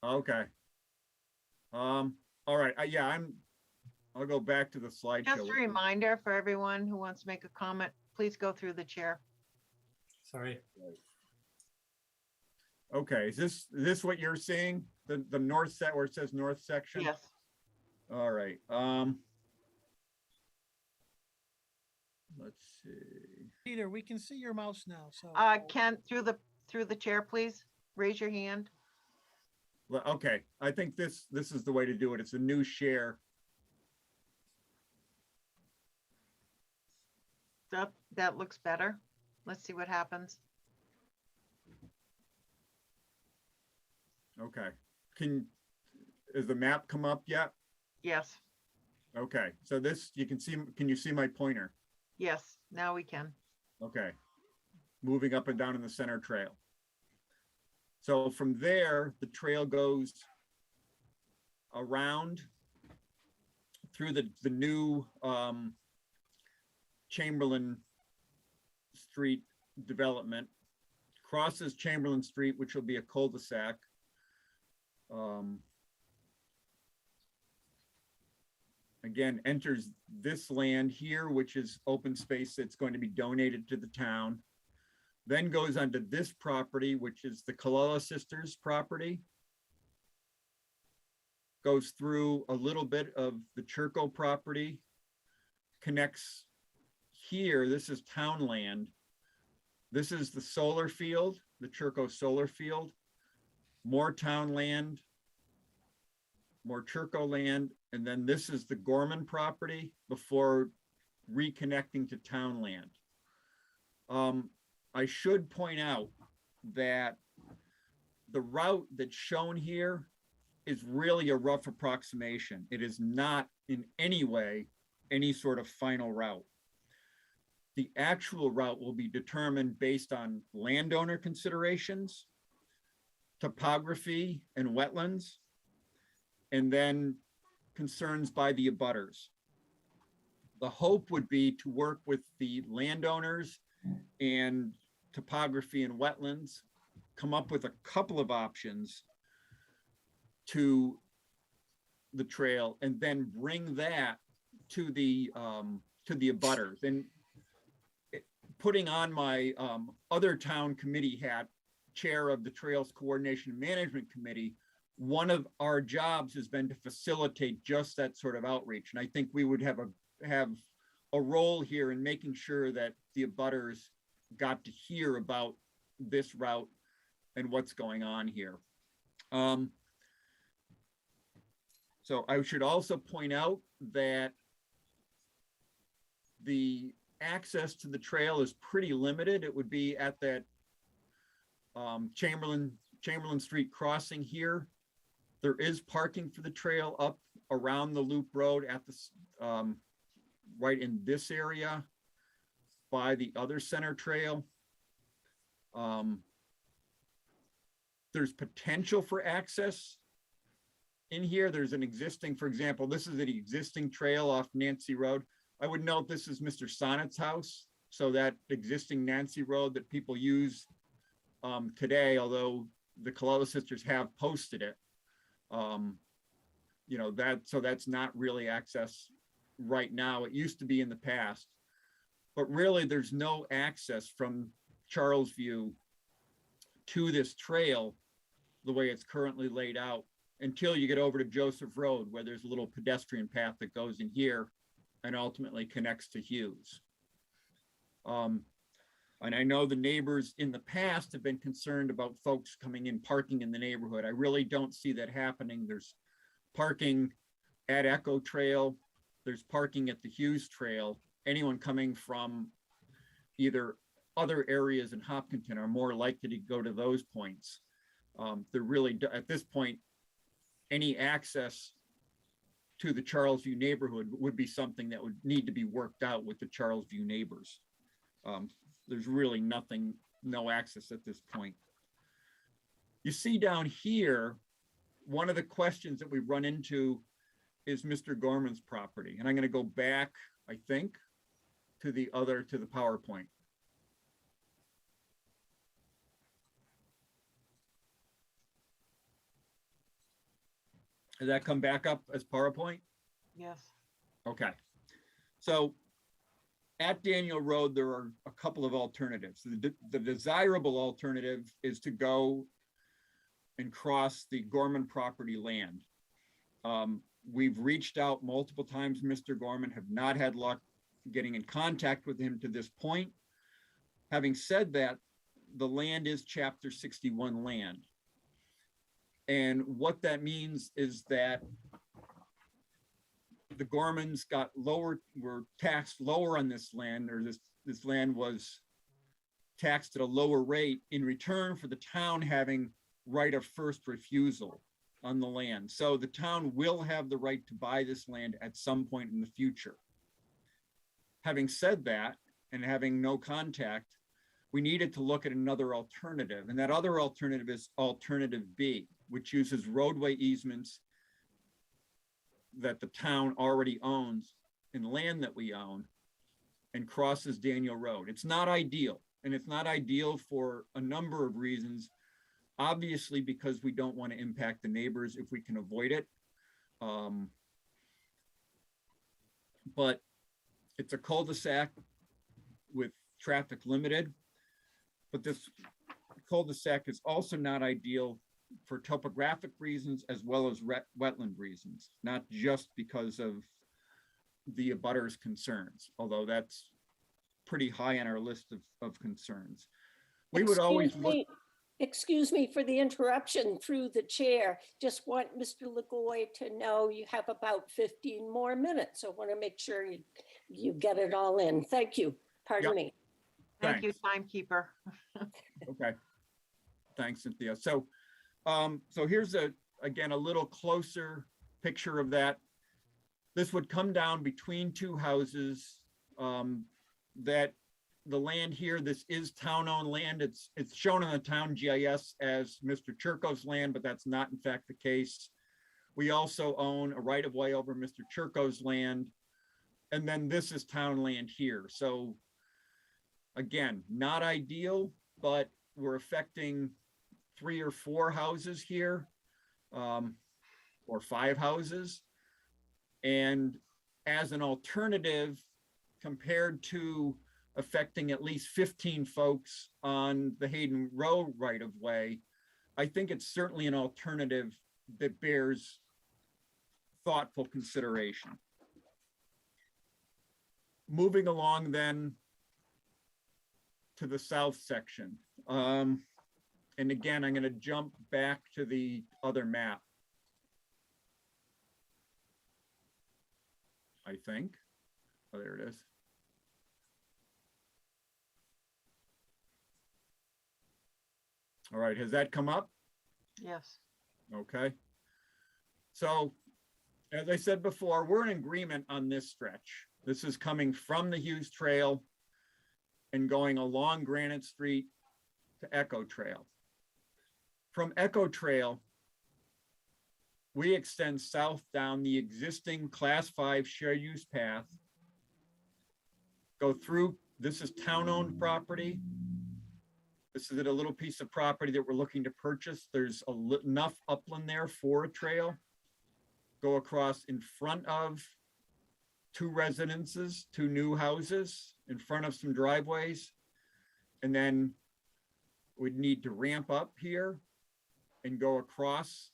Okay. All right. Yeah, I'll go back to the slideshow. Just a reminder for everyone who wants to make a comment, please go through the chair. Sorry. Okay. Is this what you're seeing? The north set where it says north section? Yes. All right. Let's see. Peter, we can see your mouse now, so. Ken, through the chair, please, raise your hand. Well, okay. I think this is the way to do it. It's a new share. That looks better. Let's see what happens. Okay. Has the map come up yet? Yes, Okay. So can you see my pointer? yes, now we can. Okay. Moving up and down in the center trail. So from there, the trail goes around through the new Chamberlain Street development, crosses Chamberlain Street, which will be a cul-de-sac. Again, enters this land here, which is open space that's going to be donated to the town. Then goes onto this property, which is the Colella Sisters property. Goes through a little bit of the Churco property, connects here. This is town land. This is the solar field, the Churco solar field, more town land, more Churco land, and then this is the Gorman property before reconnecting to town land. I should point out that the route that's shown here is really a rough approximation. It is not in any way any sort of final route. The actual route will be determined based on landowner considerations, topography and wetlands, and then concerns by the abutters. The hope would be to work with the landowners and topography and wetlands, come up with a couple of options to the trail, and then bring that to the abutters. And putting on my other town committee hat, chair of the Trails Coordination and Management Committee, one of our jobs has been to facilitate just that sort of outreach. And I think we would have a role here in making sure that the abutters got to hear about this route and what's going on here. So I should also point out that the access to the trail is pretty limited. It would be at that Chamberlain Street crossing here. There is parking for the trail up around the loop road at the right in this area by the other center trail. There's potential for access in here. There's an existing, for example, this is an existing trail off Nancy Road. I would note this is Mr. Sonnet's house. So that existing Nancy Road that people use today, although the Colella sisters have posted it, you know, so that's not really access right now. It used to be in the past, but really there's no access from Charles View to this trail the way it's currently laid out until you get over to Joseph Road, where there's a little pedestrian path that goes in here and ultimately connects to Hughes. And I know the neighbors in the past have been concerned about folks coming in, parking in the neighborhood. I really don't see that happening. There's parking at Echo Trail. There's parking at the Hughes Trail. Anyone coming from either other areas in Hopkinton are more likely to go to those points. They're really, at this point, any access to the Charles View neighborhood would be something that would need to be worked out with the Charles View neighbors. There's really no access at this point. You see down here, one of the questions that we run into is Mr. Gorman's property. And I'm going to go back, I think, to the PowerPoint. Does that come back up as PowerPoint? Yes. Okay. So at Daniel Road, there are a couple of alternatives. The desirable alternative is to go and cross the Gorman property land. We've reached out multiple times, Mr. Gorman, have not had luck getting in contact with him to this point. Having said that, the land is Chapter 61 land. And what that means is that the Gormans were taxed lower on this land, or this land was taxed at a lower rate in return for the town having right of first refusal on the land. So the town will have the right to buy this land at some point in the future. Having said that, and having no contact, we needed to look at another alternative. And that other alternative is Alternative B, which uses roadway easements that the town already owns in land that we own and crosses Daniel Road. It's not ideal, and it's not ideal for a number of reasons. Obviously, because we don't want to impact the neighbors if we can avoid it. But it's a cul-de-sac with traffic limited, but this cul-de-sac is also not ideal for topographic reasons as well as wetland reasons, not just because of the abutters' concerns, although that's pretty high on our list of concerns. We would always look. Excuse me for the interruption through the chair. Just want Mr. Legoy to know you have about 15 more minutes. So I want to make sure you get it all in. Thank you. Pardon Yep. me. Thank you, Thanks. timekeeper. Okay. Thanks, Cynthia. So, so here's again, a little closer picture of that. This would come down between two houses, that the land here, this is town-owned land. It's shown on the town GIS as Mr. Churko's land, but that's not in fact the case. We also own a right-of-way over Mr. Churko's land. And then this is town land here. So again, not ideal, but we're affecting 3 or 4 houses here, or 5 houses. And as an alternative, compared to affecting at least 15 folks on the Hayden Row right-of-way, I think it's certainly an alternative that bears thoughtful consideration. Moving along then to the south section. And again, I'm going to jump back to the other map, I think. Oh, there it is. All right, has that come up? Yes. Okay. So, as I said before, we're in agreement on this stretch. This is coming from the Hughes Trail and going along Granite Street to Echo Trail. From Echo Trail, we extend south down the existing Class 5 shared use path, go through, this is town-owned property. This is a little piece of property that we're looking to purchase. There's enough upland there for a trail. Go across in front of 2 residences, 2 new houses, in front of some driveways. And then we'd need to ramp up here and go across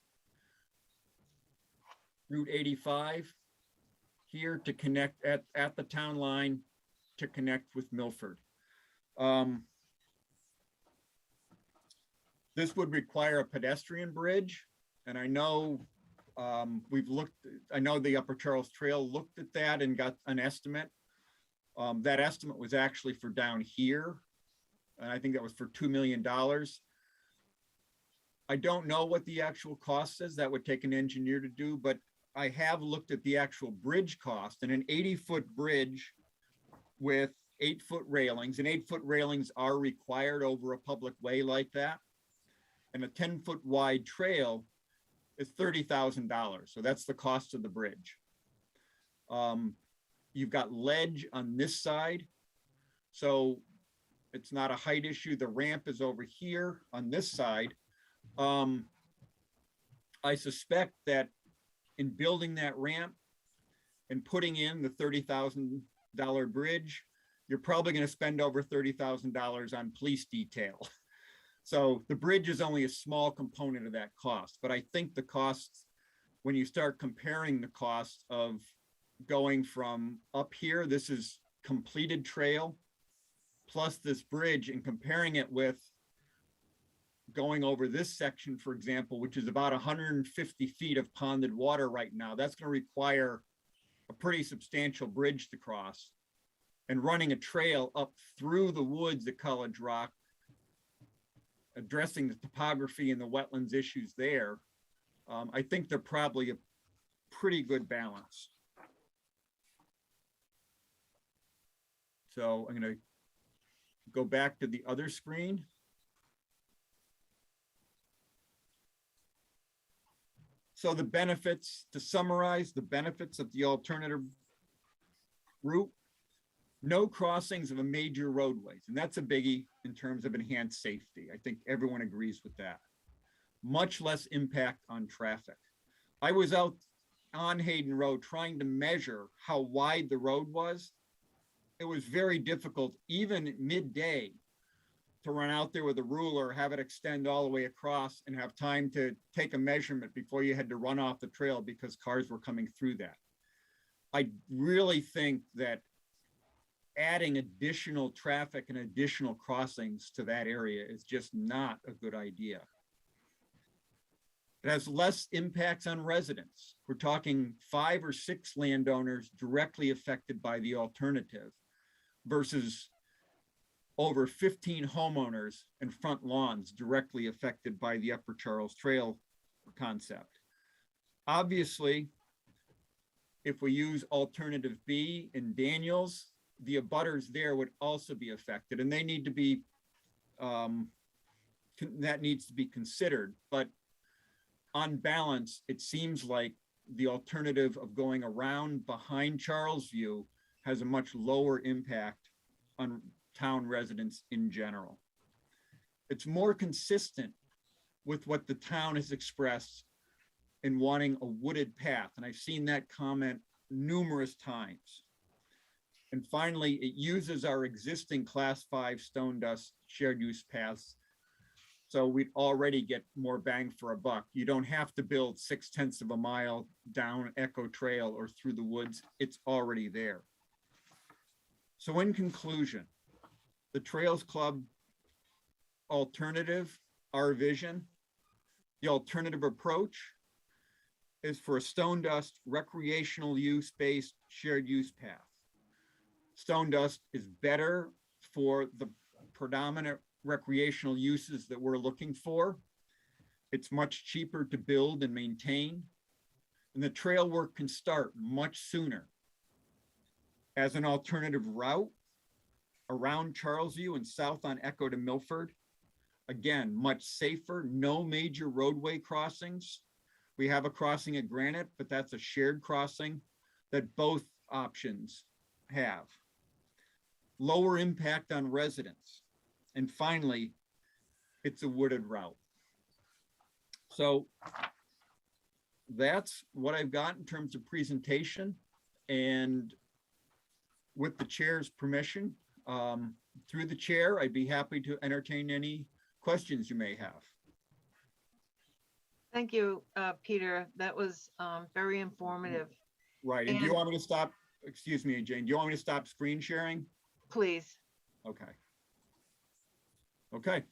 Route 85 here to connect at the town line to connect with Milford. This would require a pedestrian bridge. And I know I know the Upper Charles Trail looked at that and got an estimate. That estimate was actually for down here. And I think that was for $2 million. I don't know what the actual cost is. That would take an engineer to do, but I have looked at the actual bridge cost, and an 80-foot bridge with 8-foot railings, and 8-foot railings are required over a public way like that. And a 10-foot wide trail is $30,000. So that's the cost of the bridge. You've got ledge on this side. So it's not a height issue. The ramp is over here on this side. I suspect that in building that ramp and putting in the $30,000 bridge, you're probably going to spend over $30,000 on police detail. So the bridge is only a small component of that cost, but I think the costs, when you start comparing the cost of going from up here, this is completed trail, plus this bridge, and comparing it with going over this section, for example, which is about 150 feet of ponded water right now, that's going to require a pretty substantial bridge to cross. And running a trail up through the woods at College Rock, addressing the topography and the wetlands issues there, I think they're probably a pretty good balance. So I'm going to go back to the other screen. So the benefits, to summarize the benefits of the alternative route: no crossings of a major roadways, and that's a biggie in terms of enhanced safety. I think everyone agrees with that. Much less impact on traffic. I was out on Hayden Road trying to measure how wide the road was. It was very difficult, even midday, to run out there with a ruler, have it extend all the way across, and have time to take a measurement before you had to run off the trail because cars were coming through that. I really think that adding additional traffic and additional crossings to that area is just not a good idea. It has less impacts on residents. We're talking 5 or 6 landowners directly affected by the alternative versus over 15 homeowners and front lawns directly affected by the Upper Charles Trail concept. Obviously, if we use alternative B in Daniels, the abutters there would also be affected, and they need to be, that needs to be considered. But on balance, it seems like the alternative of going around behind Charles View has a much lower impact on town residents in general. It's more consistent with what the town has expressed in wanting a wooded path. And I've seen that comment numerous times. And finally, it uses our existing class 5 stone dust shared use paths. So we'd already get more bang for a buck. You don't have to build 6/10 of a mile down Echo Trail or through the woods. It's already there. So in conclusion, the Trails Club alternative, our vision, the alternative approach is for a stone dust recreational use-based shared use path. Stone dust is better for the predominant recreational uses that we're looking for. It's much cheaper to build and maintain, and the trail work can start much sooner. As an alternative route around Charlesview and south on Echo to Milford, again, much safer, no major roadway crossings. We have a crossing at Granite, but that's a shared crossing that both options have. Lower impact on residents. And finally, it's a wooded route. So that's what I've got in terms of presentation. And with the chair's permission, through the chair, I'd be happy to entertain any questions you may have. Thank you, Peter. That was very informative. Right, and do you want me to stop, excuse me, Jane, do you want me to stop screen sharing? Please. Okay. Okay,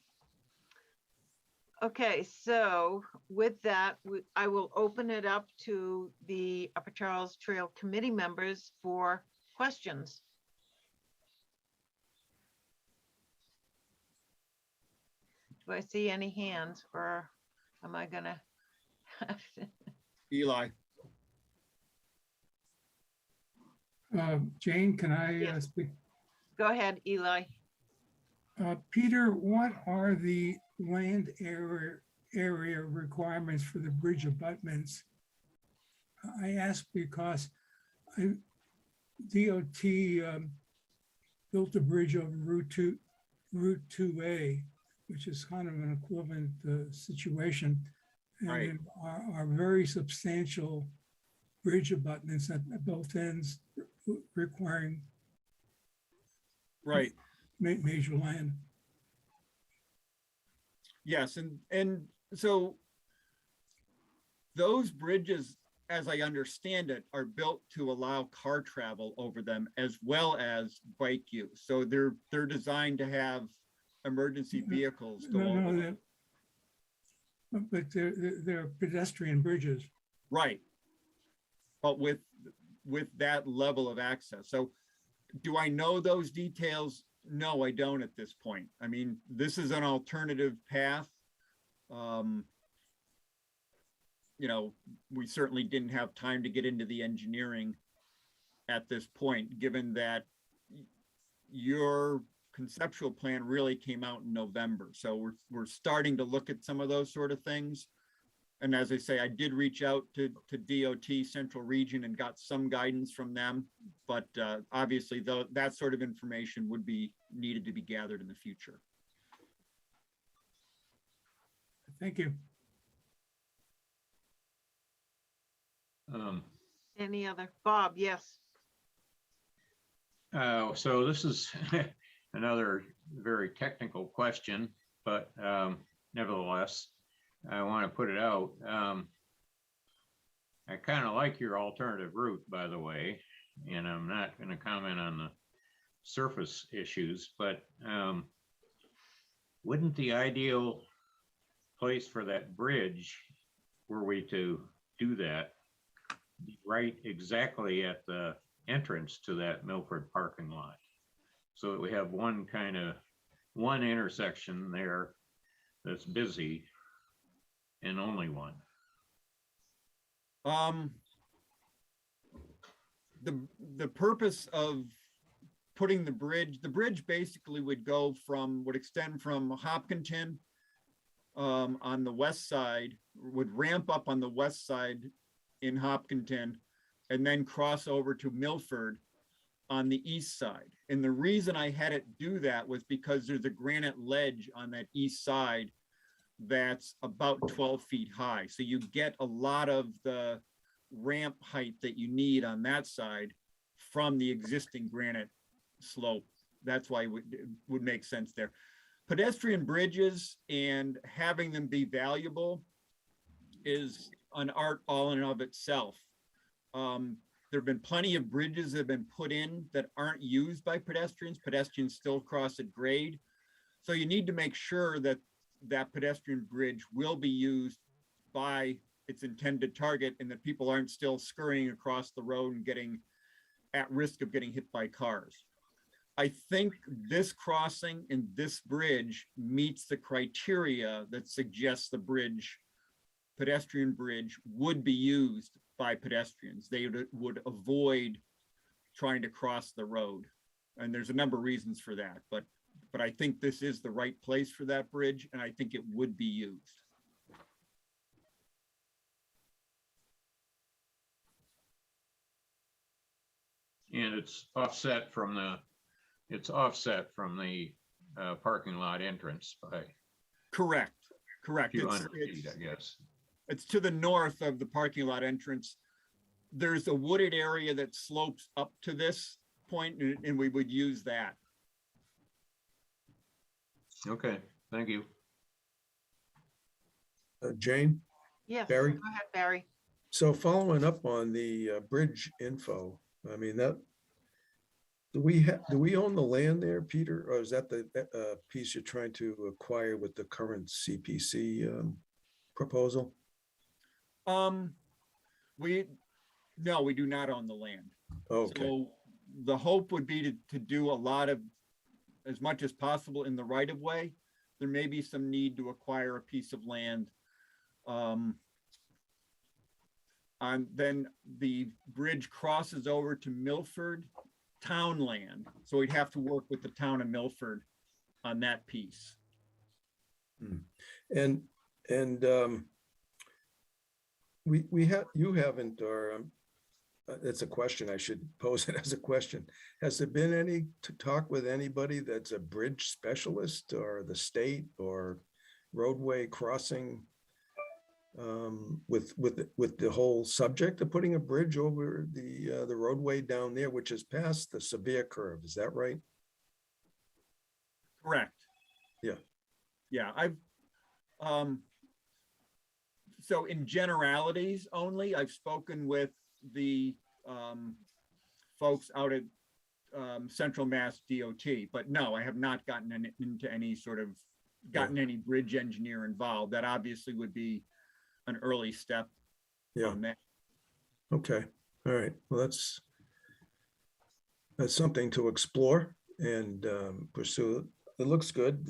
Okay, so with that, I will open it up to the Upper Charles Trail Committee members for questions. Do I see any hands, or am I gonna? Eli, Jane, can I Yes. speak? Go ahead, Eli. Peter, what are the land area requirements for the bridge abutments? I ask because DOT built a bridge over Route 2A, which is kind of an equivalent situation. Right. And are very substantial bridge abutments at both ends requiring right, major land. yes, and so those bridges, as I understand it, are built to allow car travel over them as well as bike use. So they're designed to have emergency vehicles go over them. But they're pedestrian bridges. Right. But with that level of access. So do I know those details? No, I don't at this point. I mean, this is an alternative path. You know, we certainly didn't have time to get into the engineering at this point, given that your conceptual plan really came out in November. So we're starting to look at some of those sort of things. And as I say, I did reach out to DOT Central Region and got some guidance from them, but obviously that sort of information would be needed to be gathered in the future. Thank you. Any other? Bob, yes. So this is another very technical question, but nevertheless, I want to put it out. I kind of like your alternative route, by the way, and I'm not going to comment on the surface issues, but wouldn't the ideal place for that bridge, were we to do that, be right exactly at the entrance to that Milford parking lot? So that we have one intersection there that's busy and only one. The purpose of putting the bridge basically would extend from Hopkinton on the west side, would ramp up on the west side in Hopkinton, and then cross over to Milford on the east side. And the reason I had it do that was because there's a granite ledge on that east side that's about 12 feet high. So you get a lot of the ramp height that you need on that side from the existing granite slope. That's why it would make sense there. Pedestrian bridges and having them be valuable is an art all in and of itself. There have been plenty of bridges that have been put in that aren't used by pedestrians. Pedestrians still cross at grade. So you need to make sure that that pedestrian bridge will be used by its intended target and that people aren't still scurrying across the road and getting at risk of getting hit by cars. I think this crossing and this bridge meets the criteria that suggests the pedestrian bridge would be used by pedestrians. They would avoid trying to cross the road. And there's a number of reasons for that, but I think this is the right place for that bridge, and I think it would be used. And it's offset from the parking lot entrance by Correct. a few hundred feet, I guess. It's to the north of the parking lot entrance. There's a wooded area that slopes up to this point, and we would use that. Okay, thank you. Jane, Yes, Barry? go ahead, Barry. so following up on the bridge info, I mean, that, do we own the land there, Peter? Or is that the piece you're trying to acquire with the current CPC proposal? We do not own the land. Okay, So the hope would be to do a lot of, as much as possible in the right of way. There may be some need to acquire a piece of land. And then the bridge crosses over to Milford town land. So we'd have to work with the town of Milford on that piece. and you haven't, or it's a question, I should pose it as a question. Has there been any talk with anybody that's a bridge specialist or the state or roadway crossing with the whole subject of putting a bridge over the roadway down there, which is past the severe curve? Is that right? Correct. Yeah. Yeah, so in generalities only, I've spoken with the folks out at Central Mass DOT, but no, I have not gotten into any sort of, any bridge engineer involved. That obviously would be an early step on that. Okay, all right. Well, that's something to explore and pursue. It looks good.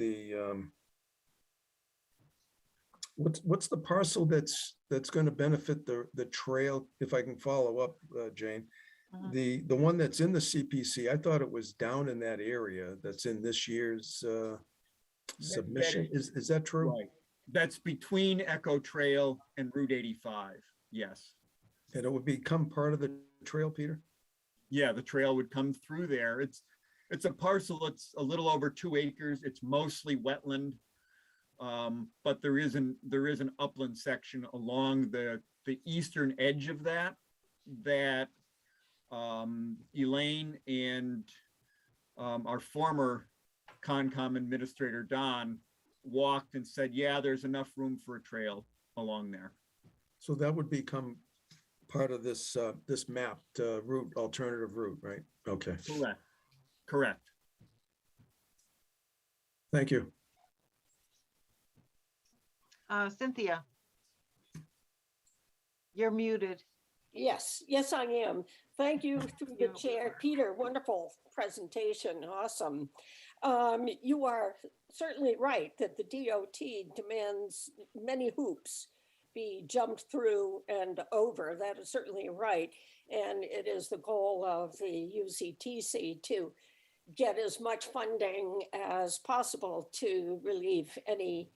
What's the parcel that's going to benefit the trail? If I can follow up, Jane, the one that's in the CPC, I thought it was down in that area that's in this year's submission. Is that true? Right. That's between Echo Trail and Route 85. Yes. And it would become part of the trail, Peter? Yeah, the trail would come through there. It's a parcel. It's a little over 2 acres. It's mostly wetland. But there is an upland section along the eastern edge of that Elaine and our former Concom administrator, Don, walked and said, yeah, there's enough room for a trail along there. So that would become part of this, this mapped route, alternative route, right? Okay, Correct. Correct. thank you. Cynthia. You're muted. Yes, yes, I am. Thank you through the you. chair. Peter, wonderful presentation. Awesome. You are certainly right that the DOT demands many hoops be jumped through and over. That is certainly right. And it is the goal of the UCTC to get as much funding as possible to relieve any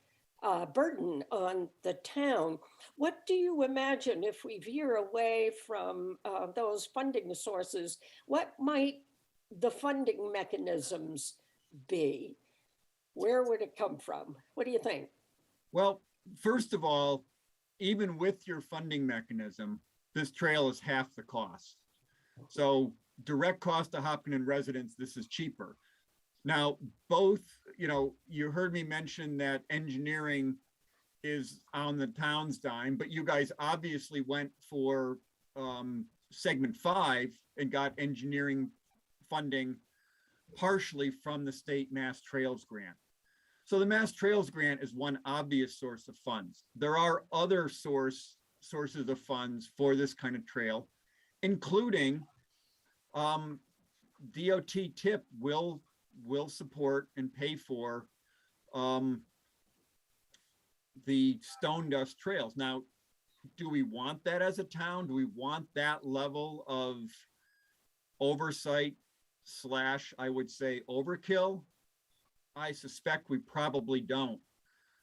burden on the town. What do you imagine if we veer away from those funding sources? What might the funding mechanisms be? Where would it come from? What do you think? Well, first of all, even with your funding mechanism, this trail is half the cost. So direct cost to Hopkinton residents, this is cheaper. Now, both, you know, you heard me mention that engineering is on the town's dime, but you guys obviously went for segment 5 and got engineering funding partially from the state Mass Trails grant. So the Mass Trails grant is one obvious source of funds. There are other sources of funds for this kind of trail, including DOT TIP will support and pay for the stone dust trails. Now, do we want that as a town? Do we want that level of oversight / I would say overkill? I suspect we probably don't.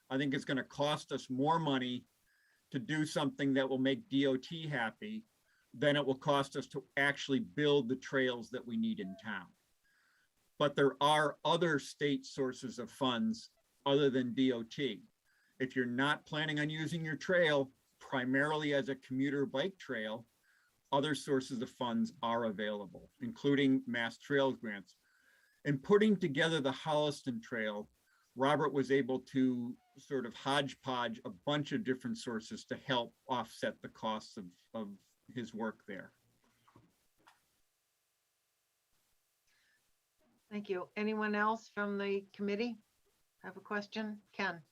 I think it's going to cost us more money to do something that will make DOT happy than it will cost us to actually build the trails that we need in town. But there are other state sources of funds other than DOT. If you're not planning on using your trail primarily as a commuter bike trail, other sources of funds are available, including Mass Trails grants. In putting together the Holliston Trail, Robert was able to sort of hodgepodge a bunch of different sources to help offset the costs of his work there. Thank you. Anyone else from the committee have a question? Ken?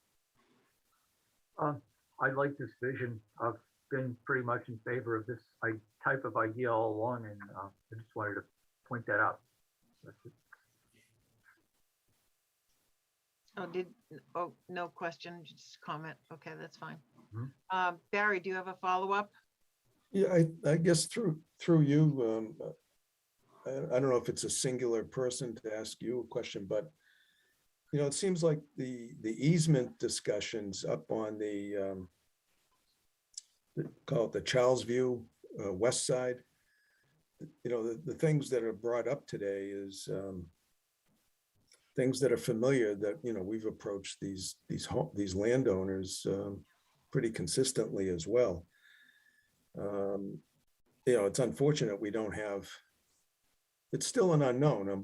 I like this vision. I've been pretty much in favor of this type of idea all along, and I just wanted to point that out. That's it. No question, just comment. Okay, that's fine. Mhm. Barry, do you have a follow-up? Yeah, I guess through you, I don't know if it's a singular person to ask you a question, but you know, it seems like the easement discussions up on the call it the Charles View west side. You know, the things that are brought up today is things that are familiar that, you know, we've approached these landowners pretty consistently as well. You know, it's unfortunate we don't have, it's still an unknown on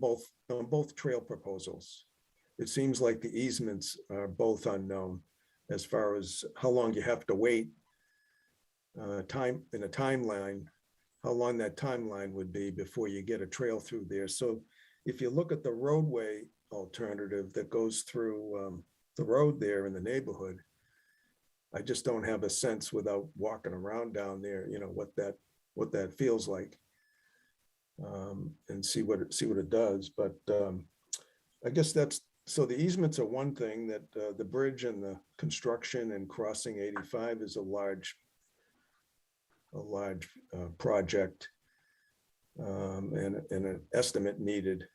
both trail proposals. It seems like the easements are both unknown as far as how long you have to wait time in a timeline, how long that timeline would be before you get a trail through there. So if you look at the roadway alternative that goes through the road there in the neighborhood, I just don't have a sense without walking around down there, you know, what that feels like, and see what it does. But I guess that's, so the easements are one thing, that the bridge and the construction and crossing 85 is a large project, and an estimate needed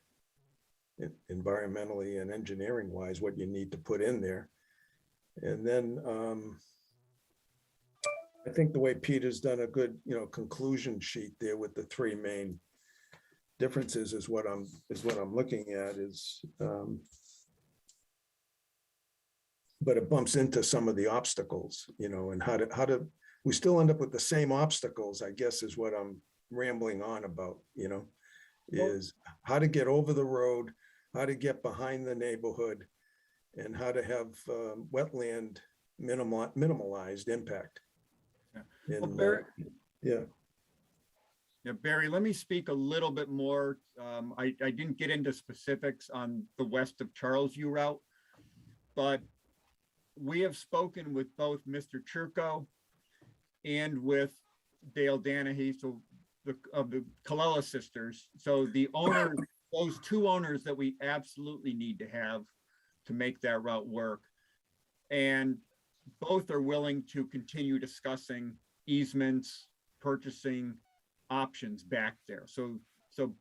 environmentally and engineering wise, what you need to put in there. And then I think the way Peter's done a good, you know, conclusion sheet there with the 3 main differences is what I'm looking at is, but it bumps into some of the obstacles, you know, and how to we still end up with the same obstacles, I guess, is what I'm rambling on about, you know, is how to get over the road, how to get behind the neighborhood, and how to have wetland minimalized impact. Yeah. And, Well, yeah. Yeah, Barry, let me speak a little bit more. I didn't get into specifics on the west of Charles U route, but we have spoken with both Mr. Churko and with Dale Danahy, so of the Colella sisters. So the owners, those two owners that we absolutely need to have to make that route work. And both are willing to continue discussing easements, purchasing options back there. So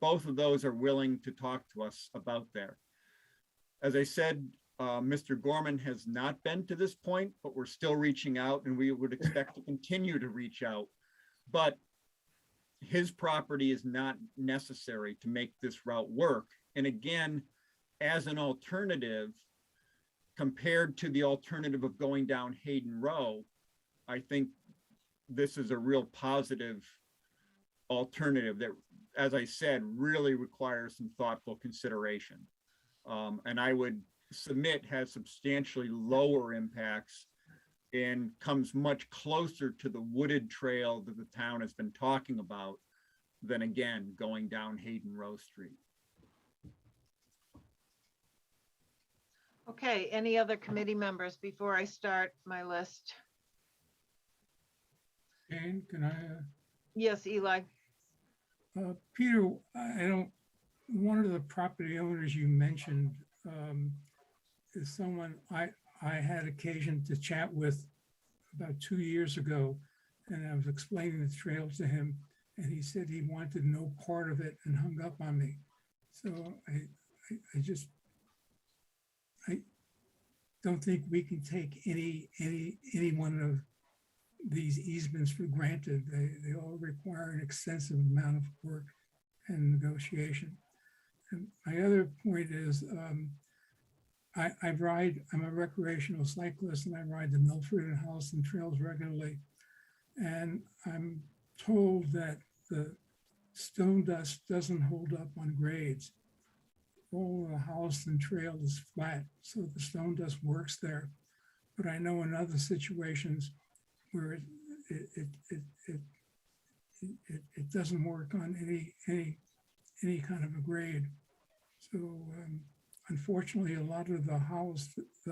both of those are willing to talk to us about there. As I said, Mr. Gorman has not been to this point, but we're still reaching out and we would expect to continue to reach out. But his property is not necessary to make this route work. And again, as an alternative, compared to the alternative of going down Hayden Row, I think this is a real positive alternative that, as I said, really requires some thoughtful consideration. And I would submit has substantially lower impacts and comes much closer to the wooded trail that the town has been talking about than, again, going down Hayden Row Street. Okay, any other committee members before I start my list? Jane, can I, Yes, Eli. Peter, I don't, one of the property owners you mentioned is someone I had occasion to chat with about 2 years ago, and I was explaining the trail to him, and he said he wanted no part of it and hung up on me. So I don't think we can take any one of these easements for granted. They all require an extensive amount of work and negotiation. And my other point is, I'm a recreational cyclist and I ride the Milford and Holliston trails regularly. And I'm told that the stone dust doesn't hold up on grades. All of the Holliston Trail is flat, so the stone dust works there. But I know in other situations where it doesn't work on any kind of a grade. So unfortunately, a lot of the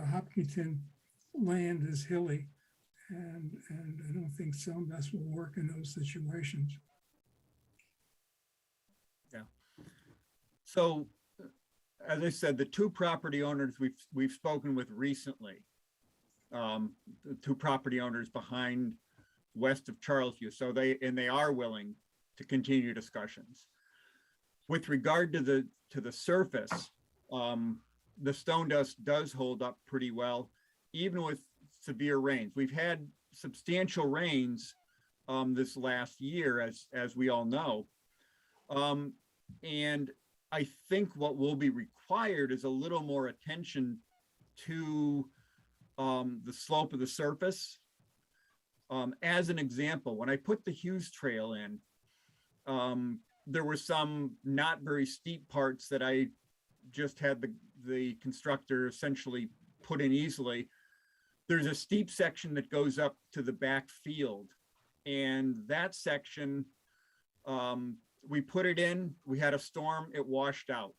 Hopkinton land is hilly, and I don't think stone dust will work in those situations. Yeah. So, as I said, the two property owners we've spoken with recently, the two property owners behind west of Charlesview, so they are willing to continue discussions. With regard to the surface, the stone dust does hold up pretty well, even with severe rains. We've had substantial rains this last year, as we all know. And I think what will be required is a little more attention to the slope of the surface. As an example, when I put the Hughes Trail in, there were some not very steep parts that I just had the constructor essentially put in easily. There's a steep section that goes up to the back field, and that section, we put it in, we had a storm, it washed out.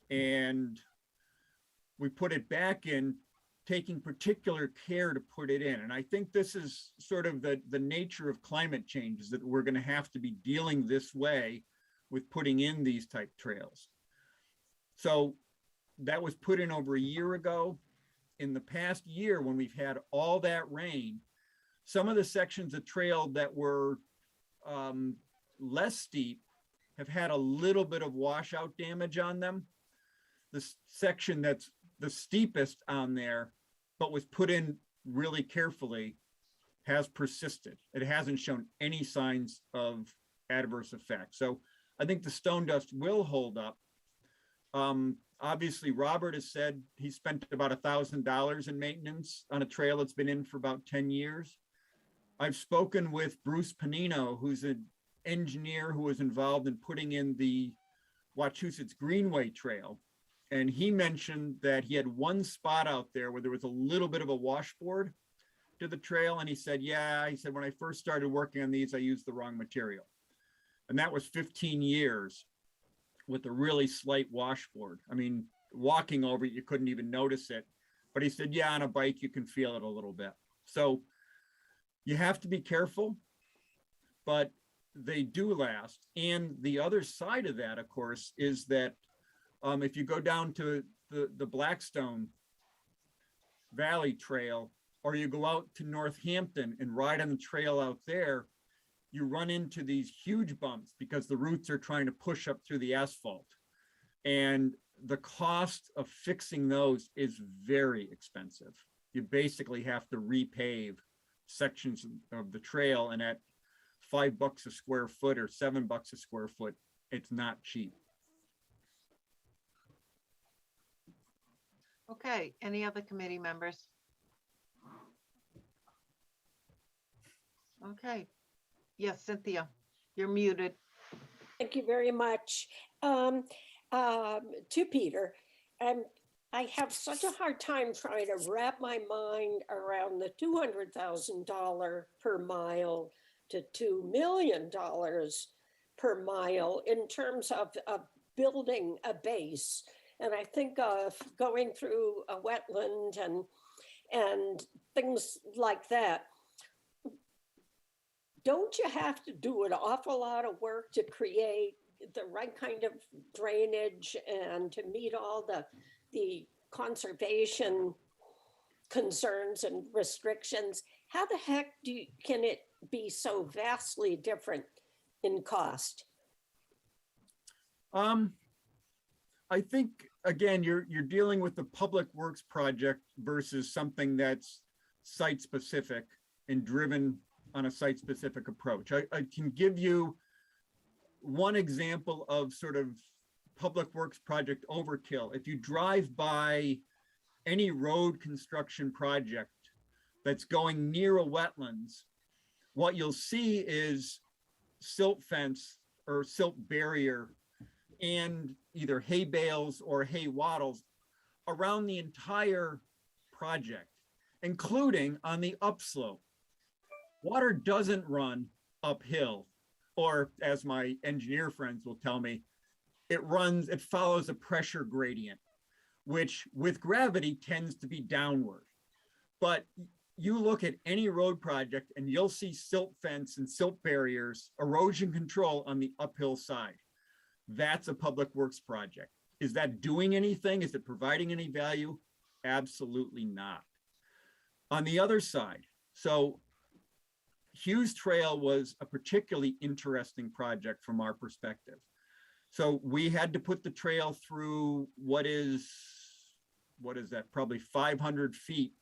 And we put it back in, taking particular care to put it in. And I think this is sort of the nature of climate change, is that we're going to have to be dealing this way with putting in these type trails. So that was put in over a year ago. In the past year, when we've had all that rain, some of the sections of trail that were less steep have had a little bit of washout damage on them. The section that's the steepest on there, but was put in really carefully, has persisted. It hasn't shown any signs of adverse effect. So I think the stone dust will hold up. Obviously, Robert has said he spent about $1,000 in maintenance on a trail that's been in for about 10 years. I've spoken with Bruce Panino, who's an engineer who was involved in putting in the Wachusett's Greenway Trail. And he mentioned that he had one spot out there where there was a little bit of a washboard to the trail. And he said, yeah, he said, when I first started working on these, I used the wrong material. And that was 15 years with a really slight washboard. I mean, walking over it, you couldn't even notice it. But he said, yeah, on a bike, you can feel it a little bit. So you have to be careful, but they do last. And the other side of that, of course, is that if you go down to the Blackstone Valley Trail, or you go out to Northampton and ride on the trail out there, you run into these huge bumps because the roots are trying to push up through the asphalt. And the cost of fixing those is very expensive. You basically have to repave sections of the trail, and at $5 a square foot or $7 a square foot, it's not cheap. Okay, any other committee members? Okay, yes, Cynthia, you're muted. Thank you very much. To Peter, I have such a hard time trying to wrap my mind around the $200,000 per mile to $2 million per mile in terms of building a base. And I think of going through a wetland and things like that. Don't you have to do an awful lot of work to create the right kind of drainage and to meet all the conservation concerns and restrictions? How the heck can it be so vastly different in cost? I think, again, you're dealing with the public works project versus something that's site specific and driven on a site specific approach. I can give you one example of sort of public works project overkill. If you drive by any road construction project that's going near a wetlands, what you'll see is silt fence or silt barrier and either hay bales or hay wattles around the entire project, including on the upslope. Water doesn't run uphill, or as my engineer friends will tell me, it follows a pressure gradient, which with gravity tends to be downward. But you look at any road project and you'll see silt fence and silt barriers, erosion control on the uphill side. That's a public works project. Is that doing anything? Is it providing any value? Absolutely not. On the other side, so Hughes Trail was a particularly interesting project from our perspective. So we had to put the trail through what is that, probably 500 feet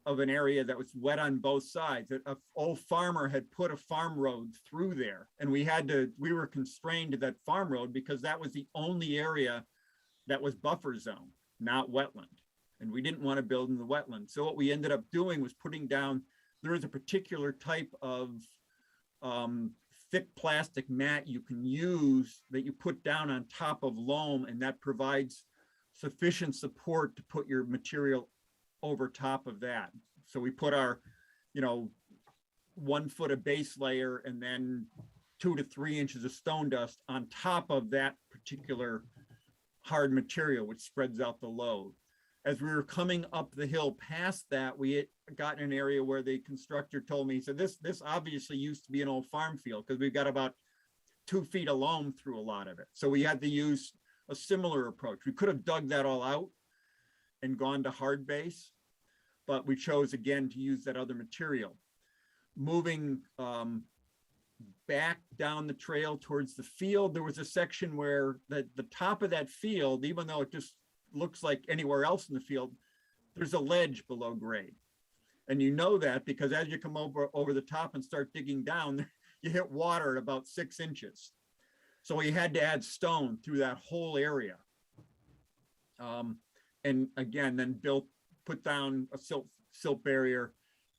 of an area that was wet on both sides. An old farmer had put a farm road through there, and we were constrained to that farm road because that was the only area that was buffer zone, not wetland. And we didn't want to build in the wetland. So what we ended up doing was putting down, there is a particular type of thick plastic mat you can use that you put down on top of loam, and that provides sufficient support to put your material over top of that. So we put our, 1 foot of base layer and then 2 to 3 inches of stone dust on top of that particular hard material, which spreads out the load. As we were coming up the hill past that, we had gotten an area where the constructor told me, he said, this obviously used to be an old farm field because we've got about 2 feet of loam through a lot of it. So we had to use a similar approach. We could have dug that all out and gone to hard base, but we chose again to use that other material. Moving back down the trail towards the field, there was a section where the top of that field, even though it just looks like anywhere else in the field, there's a ledge below grade. And you know that because as you come over the top and start digging down, you hit water at about 6 inches. So we had to add stone through that whole area. And again, then put down a silt barrier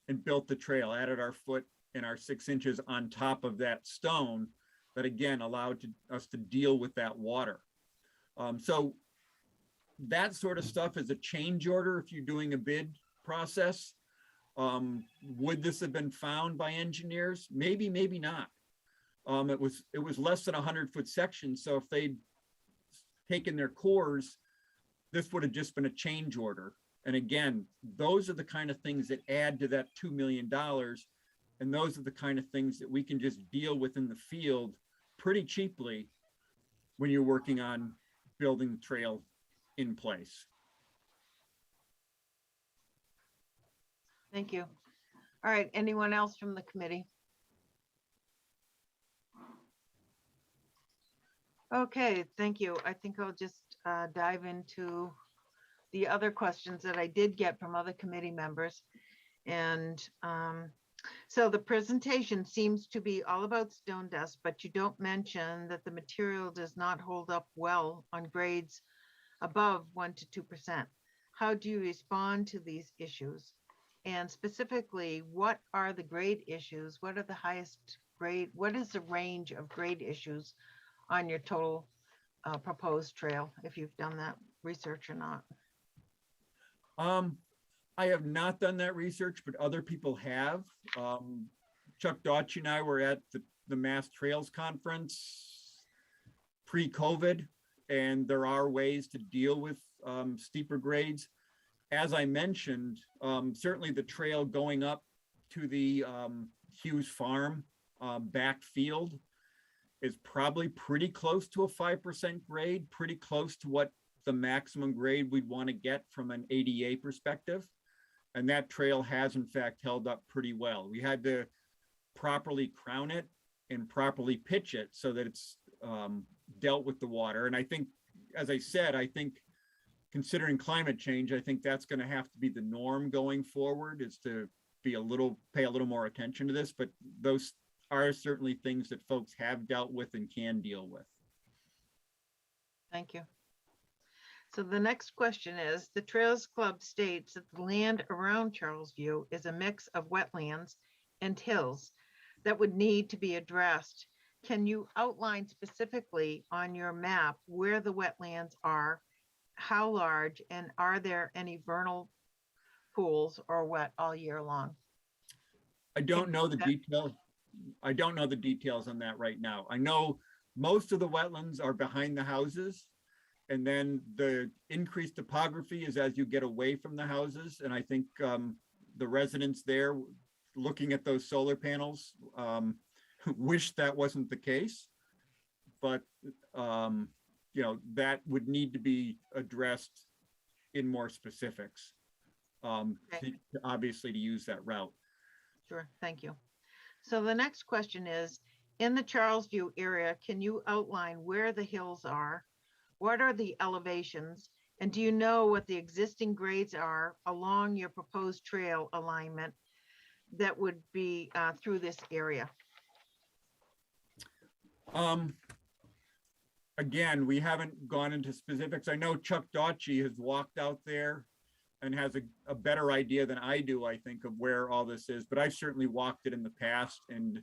and built the trail, added our foot and our 6 inches on top of that stone that again allowed us to deal with that water. So that sort of stuff is a change order if you're doing a bid process. Would this have been found by engineers? Maybe, maybe not. it was less than a 100-foot section. So if they'd taken their cores, this would have just been a change order. And again, those are the kind of things that add to that $2 million. And those are the kind of things that we can just deal with in the field pretty cheaply when you're working on building the trail in place. Thank you. All right, anyone else from the committee? Okay, thank you. I think I'll just dive into the other questions that I did get from other committee members. And so the presentation seems to be all about stone dust, but you don't mention that the material does not hold up well on grades above 1 to 2%. How do you respond to these issues? And specifically, what are the grade issues? What are the highest grade? What is the range of grade issues on your total proposed trail, if you've done that research or not? I have not done that research, but other people have. Chuck Daughtry and I were at the Mass Trails Conference pre-COVID, and there are ways to deal with steeper grades. As I mentioned, certainly the trail going up to the Hughes Farm backfield is probably pretty close to a 5% grade, pretty close to what the maximum grade we'd want to get from an ADA perspective. And that trail has in fact held up pretty well. We had to properly crown it and properly pitch it so that it's dealt with the water. And I think, as I said, I think considering climate change, I think that's going to have to be the norm going forward, is to pay a little more attention to this. But those are certainly things that folks have dealt with and can deal with. Thank you. So the next question is, the Trails Club states that the land around Charlesview is a mix of wetlands and hills that would need to be addressed. Can you outline specifically on your map where the wetlands are, how large, and are there any vernal pools or wet all year long? I don't know the details. I don't know the details on that right now. I know most of the wetlands are behind the houses, and then the increased topography is as you get away from the houses. And I think the residents there, looking at those solar panels, wish that wasn't the case. But you know, that would need to be addressed in more specifics, obviously, to use that route. Sure, thank you. So the next question is, in the Charlesview area, can you outline where the hills are? What are the elevations? And do you know what the existing grades are along your proposed trail alignment that would be through this area? Again, we haven't gone into specifics. I know Chuck Daughtry has walked out there and has a better idea than I do, I think, of where all this is, but I've certainly walked it in the past, and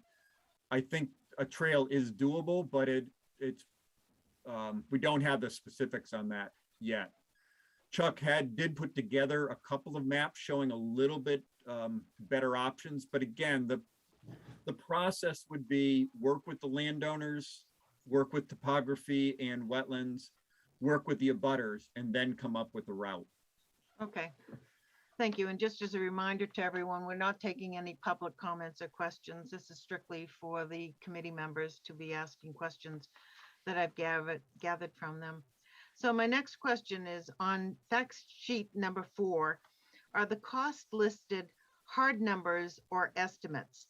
I think a trail is doable, but it's we don't have the specifics on that yet. Chuck did put together a couple of maps showing a little bit better options, but again, the process would be work with the landowners, work with topography and wetlands, work with the abutters, and then come up with a route. Okay, thank you. And just as a reminder to everyone, we're not taking any public comments or questions. This is strictly for the committee members to be asking questions that I've gathered from them. So my next question is on fact sheet number 4. Are the costs listed hard numbers or estimates?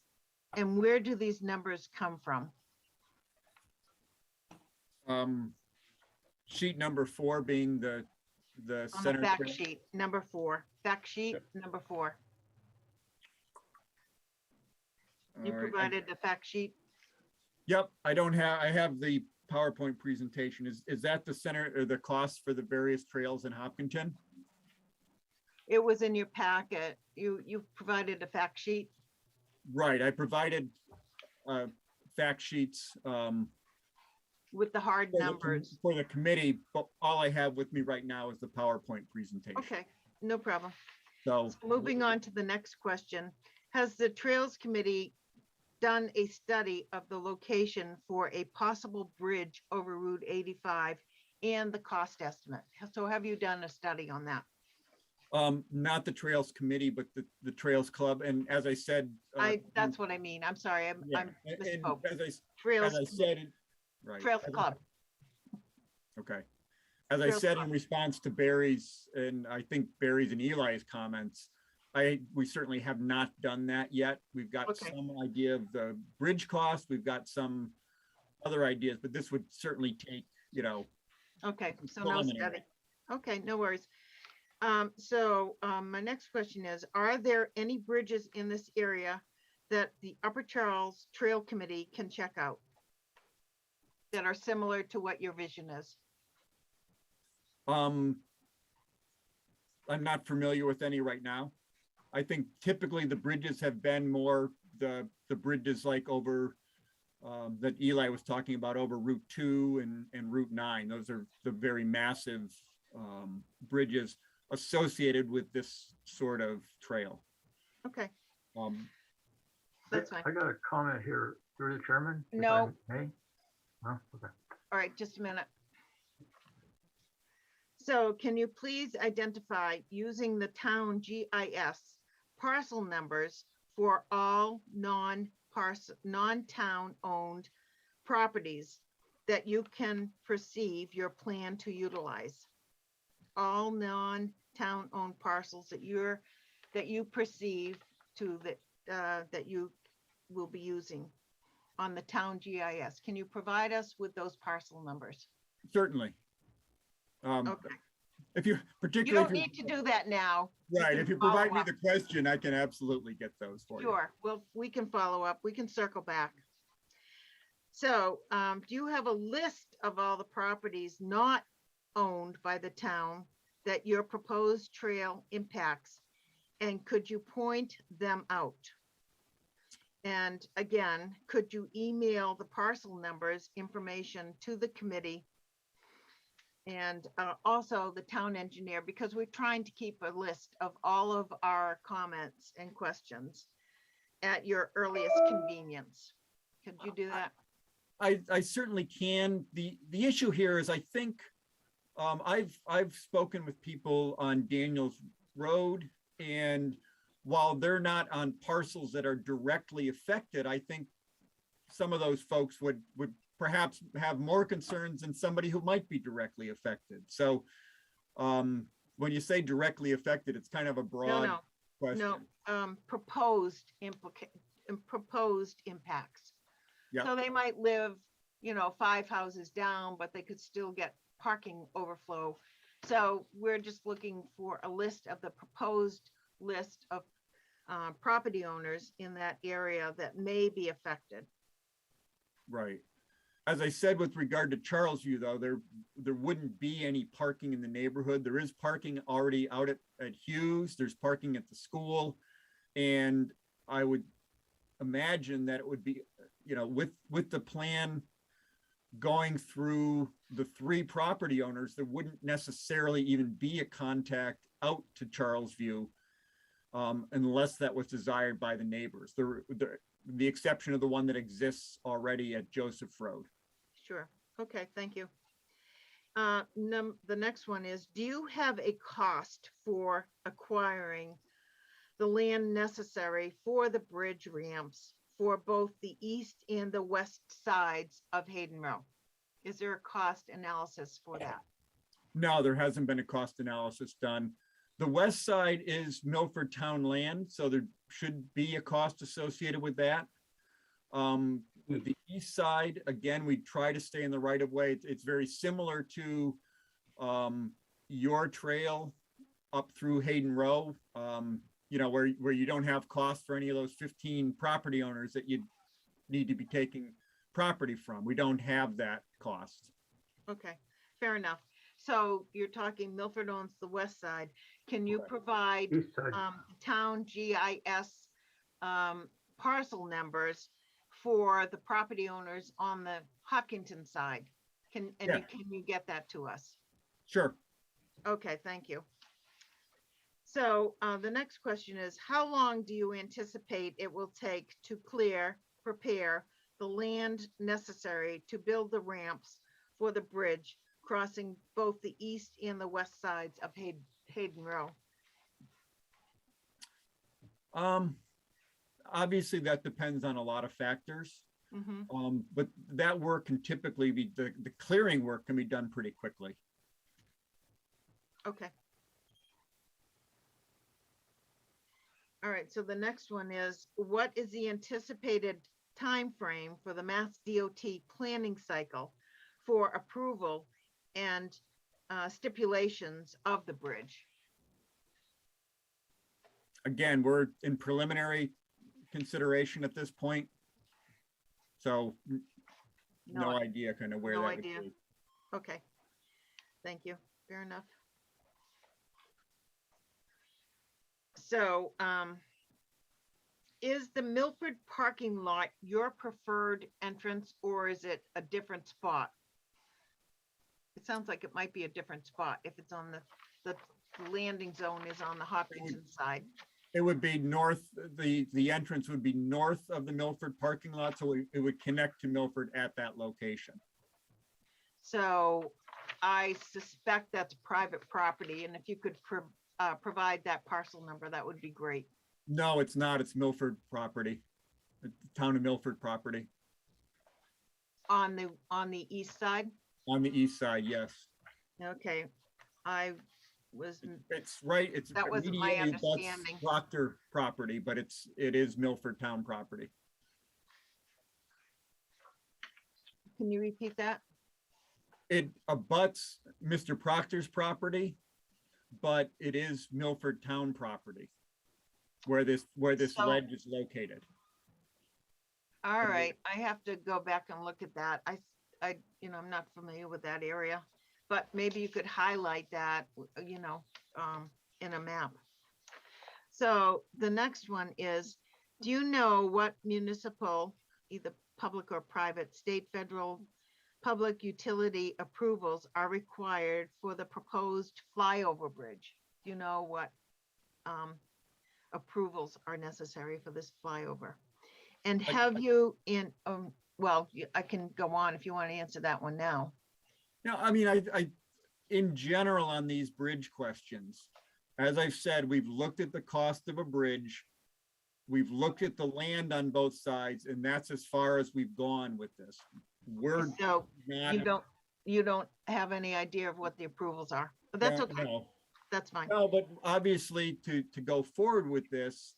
And where do these numbers come from? Sheet number 4 being the On center. the fact sheet number 4. Fact sheet number 4. You All right. provided the fact sheet. Yep, I have the PowerPoint presentation. Is that the center or the cost for the various trails in Hopkinton? It was in your packet. You provided a fact sheet. Right, I provided fact sheets With the hard numbers. for the committee, but all I have with me right now is the PowerPoint presentation. Okay, no problem. So Moving on to the next question. Has the Trails Committee done a study of the location for a possible bridge over Route 85 and the cost estimate? So have you done a study on that? Not the Trails Committee, but the Trails Club. And as I said. That's what I mean. I'm sorry, I'm and misspoke. as Trails, I said, right. Trails Club. Okay. As I Trails said Club. in response to Barry's, and I think Barry's and Eli's comments, we certainly have not done that yet. We've got Okay. some idea of the bridge cost. We've got some other ideas, but this would certainly take, Okay, so no preliminary. study. Okay, no worries. My next question is, are there any bridges in this area that the Upper Charles Trail Committee can check out that are similar to what your vision is? I'm not familiar with any right now. I think typically the bridges have been more the bridges like over that Eli was talking about over Route 2 and Route 9. Those are the very massive bridges associated with this sort of trail. Okay, That's that's fine. I got a comment here through the chairman. if I No. may. No, okay. All right, just a minute. So can you please identify using the town GIS parcel numbers for all non-town owned properties that you can perceive your plan to utilize? All non-town owned parcels that you perceive that you will be using on the town GIS. Can you provide us with those parcel numbers? Certainly. Okay, If you you particularly, don't need to do that now. You right, can if you follow provide me up. the question, I can absolutely get those for you. Sure, well, we can follow up, we can circle back. So, do you have a list of all the properties not owned by the town that your proposed trail impacts? And could you point them out? And again, could you email the parcel numbers information to the committee? And also the town engineer, because we're trying to keep a list of all of our comments and questions at your earliest convenience. Could you do that? I certainly can. The issue here is I think I've spoken with people on Daniels Road, and while they're not on parcels that are directly affected, I think some of those folks would perhaps have more concerns than somebody who might be directly affected. So when you say directly affected, it's kind of a broad question. No, proposed impacts. Yeah. So they might live, 5 houses down, but they could still get parking overflow. So we're just looking for a list of the proposed list of property owners in that area that may be affected. Right. As I said, with regard to Charlesview, though, there wouldn't be any parking in the neighborhood. There is parking already out at Hughes. There's parking at the school. And I would imagine that it would be, with the plan going through the 3 property owners, there wouldn't necessarily even be a contact out to Charlesview unless that was desired by the neighbors. The exception of the one that exists already at Joseph Road. Sure. Okay, thank you. The next one is, do you have a cost for acquiring the land necessary for the bridge ramps for both the east and the west sides of Hayden Row? Is there a cost analysis for that? No, there hasn't been a cost analysis done. The west side is Milford Town land, so there should be a cost associated with that. With the east side, again, we try to stay in the right of way. It's very similar to your trail up through Hayden Row, where you don't have costs for any of those 15 property owners that you need to be taking property from. We don't have that cost. Okay, fair enough. So you're talking Milford owns the west side. Can you Correct. provide East side. town GIS parcel numbers for the property owners on the Hopkinton side? Can you get that to us? Sure. Okay, thank you. So the next question is, how long do you anticipate it will take to clear prepare the land necessary to build the ramps for the bridge crossing both the east and the west sides of Hayden Row? Obviously, that depends on a lot of factors. Mhm. But that work can typically be, the clearing work can be done pretty quickly. Okay. All right, so the next one is, what is the anticipated time frame for the Mass DOT planning cycle for approval and stipulations of the bridge? Again, we're in preliminary consideration at this point. So no idea kind of where no that would idea. be. Okay, thank you, fair enough. So, is the Milford parking lot your preferred entrance, or is it a different spot? It sounds like it might be a different spot if it's on the landing zone is on the Hopkinton side. It would be north, the entrance would be north of the Milford parking lot, so it would connect to Milford at that location. So I suspect that's private property, and if you could provide that parcel number, that would be great. No, it's not. It's Milford property, the town of Milford property. On the east side? On the east side, yes. Okay, It's right, it's that wasn't my immediately abuts understanding. Proctor property, but it is Milford town property. Can you repeat that? It abuts Mr. Proctor's property, but it is Milford town property where this So- ledge is located. All right, I have to go back and look at that. I'm not familiar with that area, but maybe you could highlight that, in a map. So the next one is, do you know what municipal, either public or private, state, federal, public utility approvals are required for the proposed flyover bridge? Do you know what approvals are necessary for this flyover? And have you I can go on if you want to answer that one now. No, I mean, I in general on these bridge questions, as I've said, we've looked at the cost of a bridge. We've looked at the land on both sides, and that's as far as we've gone with this. We're So not. you don't have any idea of what the approvals are, but that's okay. No. That's fine. No, but obviously to go forward with this,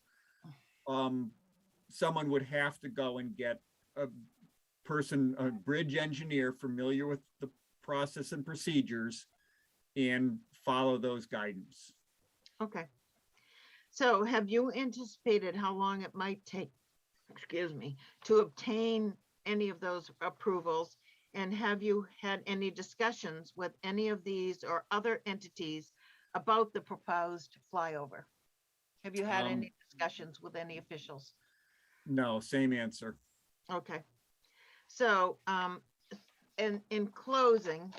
someone would have to go and get a bridge engineer familiar with the process and procedures and follow those guidance. Okay. So have you anticipated how long it might take, to obtain any of those approvals? And have you had any discussions with any of these or other entities about the proposed flyover? Have you had any discussions with any officials? No, same answer. Okay. So, in closing,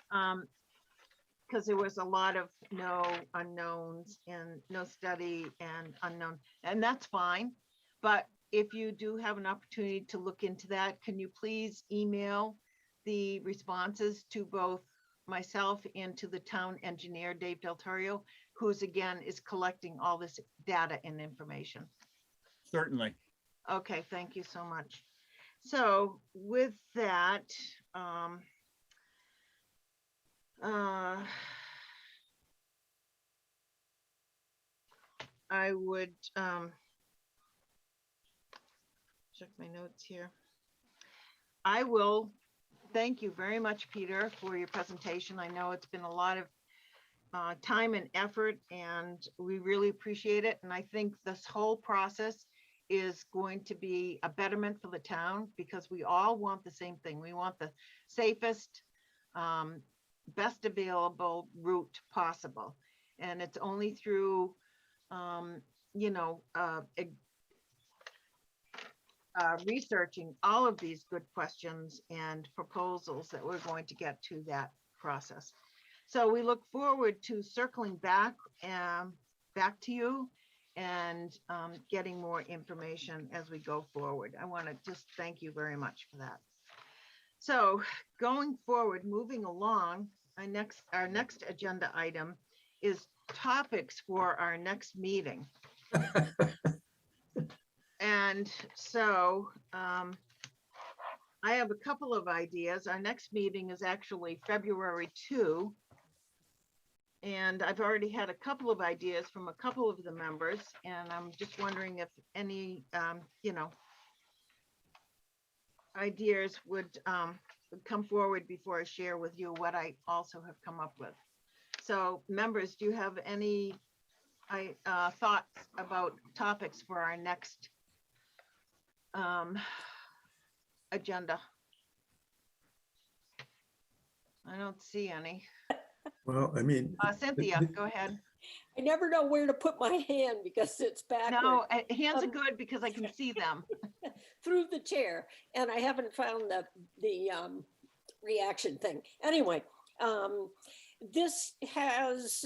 because there was a lot of no unknowns and no study and unknown, and that's fine. But if you do have an opportunity to look into that, can you please email the responses to both myself and to the town engineer, Dave Del Torrio, who's again is collecting all this data and information? Certainly. Okay, thank you so much. So with that, I would check my notes here. I will thank you very much, Peter, for your presentation. I know it's been a lot of time and effort, and we really appreciate it. And I think this whole process is going to be a betterment for the town because we all want the same thing. We want the safest, best available route possible. And it's only through, researching all of these good questions and proposals that we're going to get to that process. So we look forward to circling back to you and getting more information as we go forward. I want to just thank you very much for that. So going forward, moving along, our next agenda item is topics for our next meeting. And so I have a couple of ideas. Our next meeting is actually February 2. And I've already had a couple of ideas from a couple of the members, and I'm just wondering if any, ideas would come forward before I share with you what I also have come up with. So members, do you have any thoughts about topics for our next agenda? I don't see any. Well, I mean. Cynthia, go ahead. I never know where to put my hand because it's backward. No, hands are good because I can see them. Through the chair, and I haven't found the reaction thing. Anyway, this has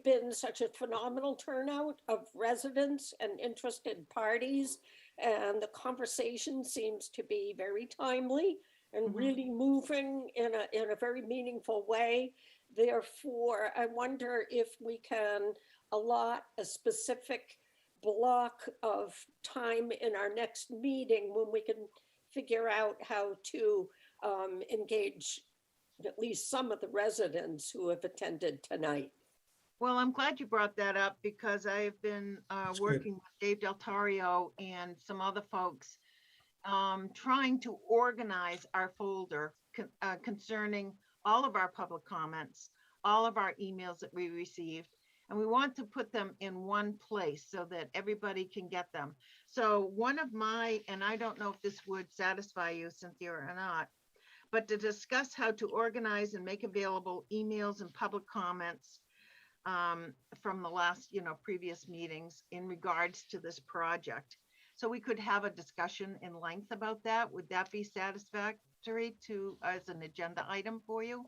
been such a phenomenal turnout of residents and interested parties, and the conversation seems to be very timely and really moving in a very meaningful way. Therefore, I wonder if we can allot a specific block of time in our next meeting when we can figure out how to engage at least some of the residents who have attended tonight. Well, I'm glad you brought that up because I've been working with Dave Del Tario and some other folks trying to organize our folder concerning all of our public comments, all of our emails that we received, and we want to put them in one place so that everybody can get them. So one of my, and I don't know if this would satisfy you, Cynthia, or not, but to discuss how to organize and make available emails and public comments from the last, previous meetings in regards to this project. So we could have a discussion in length about that. Would that be satisfactory as an agenda item for you?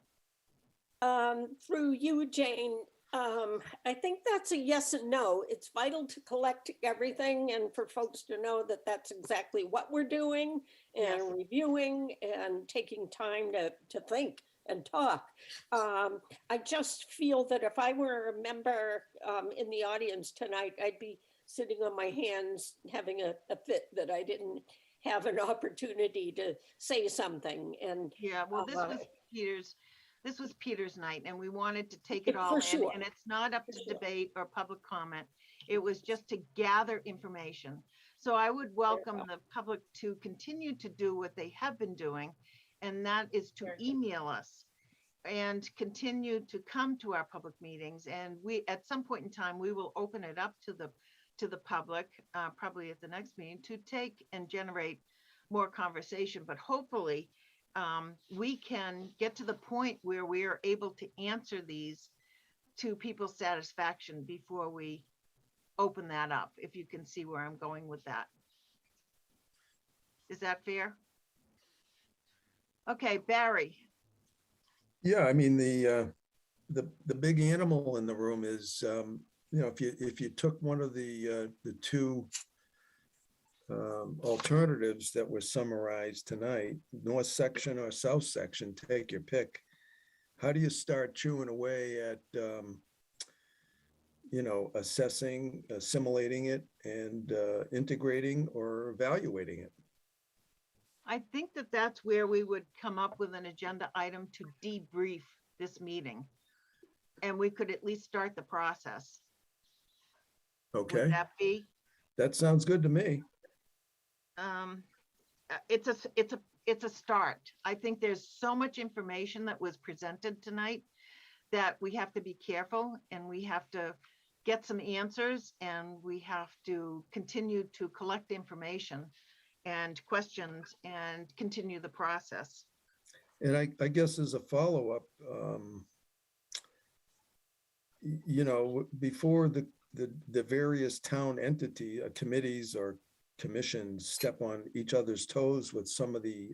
Through you, Jane, I think that's a yes and no. It's vital to collect everything and for folks to know that that's exactly what we're doing and reviewing and taking time to think and talk. I just feel that if I were a member in the audience tonight, I'd be sitting on my hands having a fit that I didn't have an opportunity to say something. And yeah, well, this was Peter's night, and we wanted to take it all in, sure. And it's not up to debate or public comment. It was just to gather information. So I would welcome the public to continue to do what they have been doing, and that is to email us and continue to come to our public meetings. And we, at some point in time, we will open it up to the public, probably at the next meeting, to take and generate more conversation. But hopefully, we can get to the point where we are able to answer these to people's satisfaction before we open that up, if you can see where I'm going with that. Is that fair? Okay, Barry. Yeah, I mean, the big animal in the room is, if you took one of the two alternatives that were summarized tonight, north section or south section, take your pick. How do you start chewing away at, assessing, assimilating it, and integrating or evaluating it? I think that that's where we would come up with an agenda item to debrief this meeting. And we could at least start the process. Okay. Would that be? That sounds good to me. It's a start. I think there's so much information that was presented tonight that we have to be careful, and we have to get some answers, and we have to continue to collect information and questions and continue the process. And I guess as a follow-up, before the various town entity committees or commissions step on each other's toes with some of the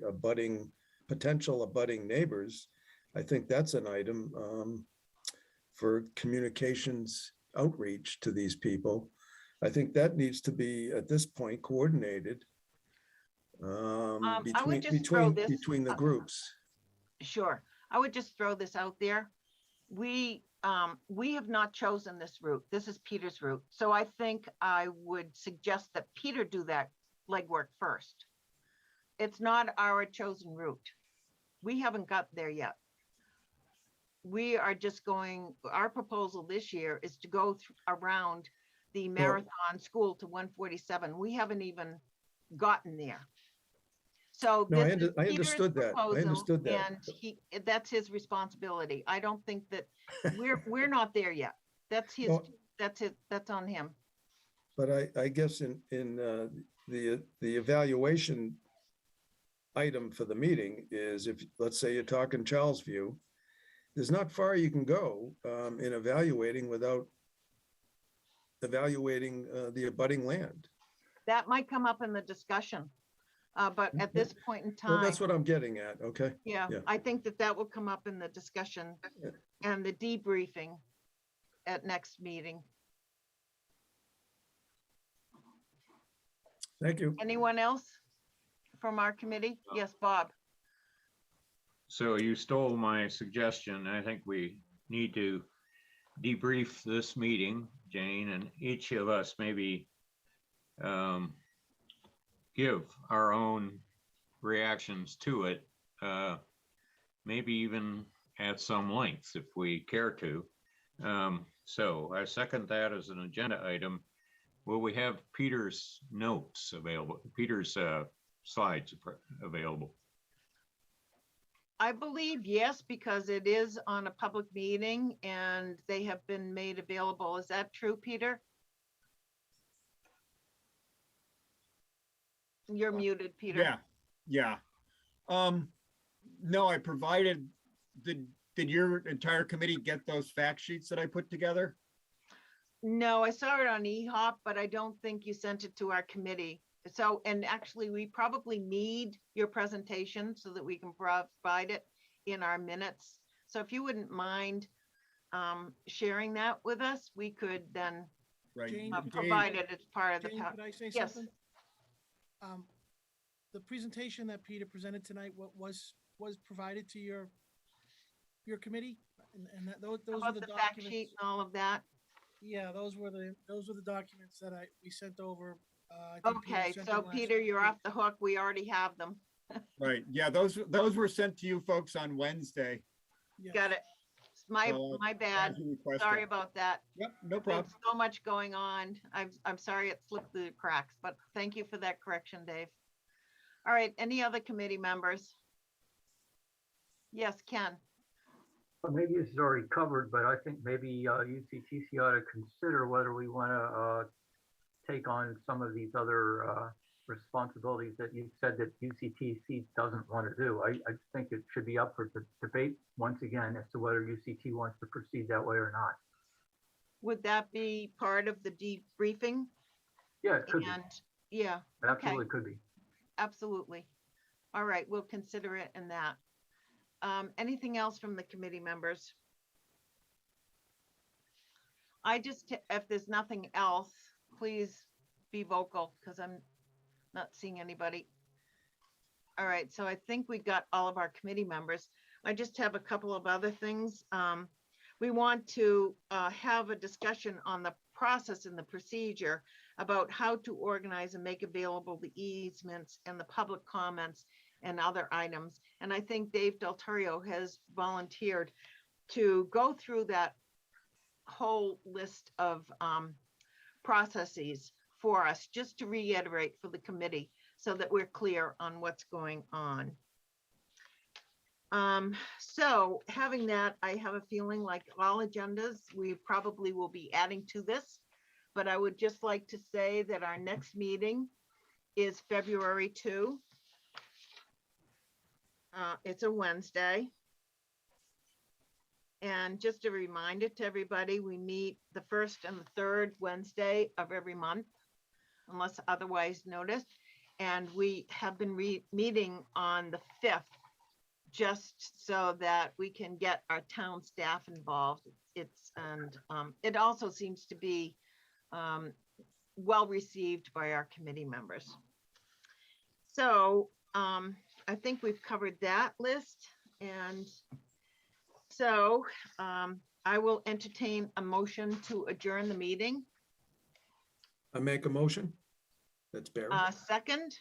potential abutting neighbors, I think that's an item for communications outreach to these people. I think that needs to be, at this point, coordinated I between, would just throw this. between the groups. Sure. I would just throw this out there. We have not chosen this route. This is Peter's route. So I think I would suggest that Peter do that legwork first. It's not our chosen route. We haven't got there yet. We are just going, our proposal this year is to go around the marathon school to 147. We haven't even gotten there. So No, this is I Peter's understood that. I proposal, understood that. and that's his responsibility. I don't think that we're not there yet. That's his, Well- that's on him. But I guess in the evaluation item for the meeting is if, let's say you're talking Charlesview, there's not far you can go in evaluating without evaluating the abutting land. That might come up in the discussion. But at this point in Well, time, that's what I'm getting at, okay? yeah, yeah. I think that will come up in the discussion and the debriefing at next meeting. Thank you. Anyone else from our committee? Yes, Bob. So you stole my suggestion. I think we need to debrief this meeting, Jane, and each of us maybe give our own reactions to it, maybe even at some length if we care to. So I second that as an agenda item. Will we have Peter's notes available, Peter's slides available? I believe yes, because it is on a public meeting and they have been made available. Is that true, Peter? You're muted, Peter. Yeah. No, I provided, did your entire committee get those fact sheets that I put together? No, I saw it on EHOP, but I don't think you sent it to our committee. So, and actually, we probably need your presentation so that we can provide it in our minutes. So if you wouldn't mind sharing that with us, we could then Right. Jane, provide it as part of the. Jane, could I say Yes. something? The presentation that Peter presented tonight, what was provided to your committee? And that, those are About the the fact documents. sheet and all of that. Yeah, those were the documents that we sent over. I think Peter Okay, sent so them last Peter, you're week. off the hook. We already have them. Right. Yeah, those were sent to you folks on Wednesday. Yes. Got it. It's my So, bad. as you requested. Sorry about that. Yep, no problem. There's so much going on. I'm sorry it slipped through the cracks, but thank you for that correction, Dave. All right, any other committee members? Yes, Ken. Well, maybe this is already covered, but I think maybe UCTC ought to consider whether we want to take on some of these other responsibilities that you said that UCTC doesn't want to do. I just think it should be up for debate once again as to whether UCT wants to proceed that way or not. Would that be part of the debriefing? Yeah, it could be. And yeah, It absolutely could be. absolutely. All right, we'll consider it in that. Anything else from the committee members? If there's nothing else, please be vocal because I'm not seeing anybody. All right, so I think we got all of our committee members. I just have a couple of other things. We want to have a discussion on the process and the procedure about how to organize and make available the easements and the public comments and other items. And I think Dave Del Torrio has volunteered to go through that whole list of processes for us, just to reiterate for the committee so that we're clear on what's going on. So having that, I have a feeling like all agendas, we probably will be adding to this, but I would just like to say that our next meeting is February 2. It's a Wednesday. And just a reminder to everybody, we meet the first and the third Wednesday of every month, unless otherwise noticed. And we have been meeting on the 5th, just so that we can get our town staff involved. It also seems to be well received by our committee members. So I think we've covered that list. And so I will entertain a motion to adjourn the meeting. I make a motion. That's Barry. Second,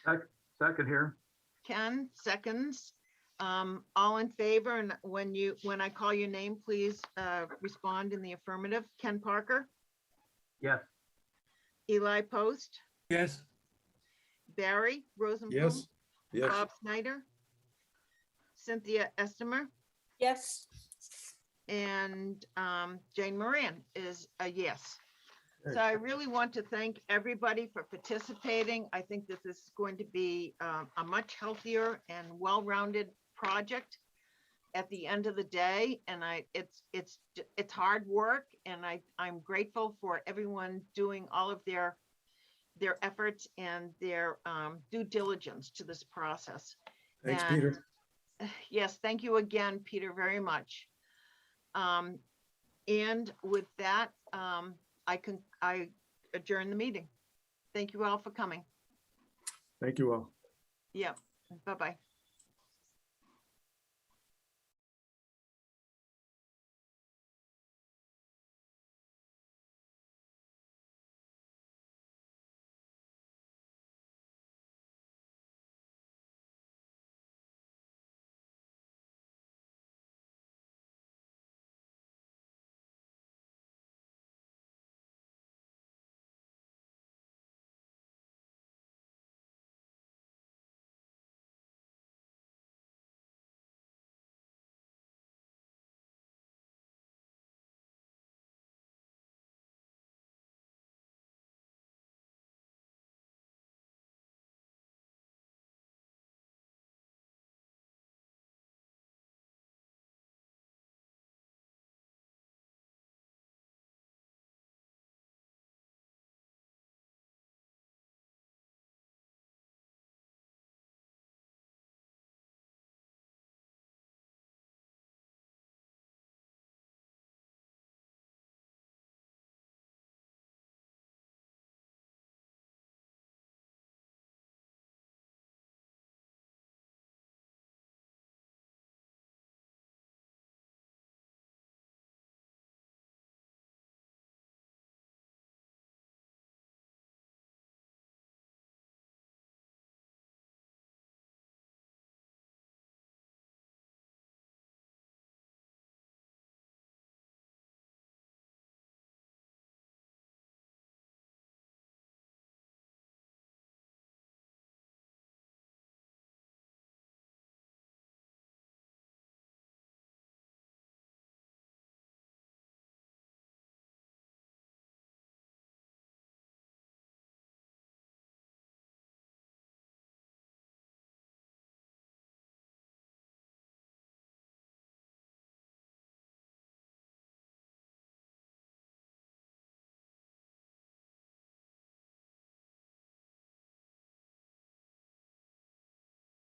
Second here. Ken, seconds. All in favor, and when I call your name, please respond in the affirmative. Ken Parker, Yes. Eli Post, Yes. Barry Rosenblum, Yes, yes. Bob Snyder, Cynthia Estimer, Yes. and Jane Moran is a yes. So I really want to thank everybody for participating. I think this is going to be a much healthier and well-rounded project at the end of the day. And it's hard work, and I'm grateful for everyone doing all of their efforts and their due diligence to this process. Thanks, And, Peter. Yes, thank you again, Peter, very much. And with that, I adjourn the meeting. Thank you all for coming. Thank you all. Yep, bye-bye.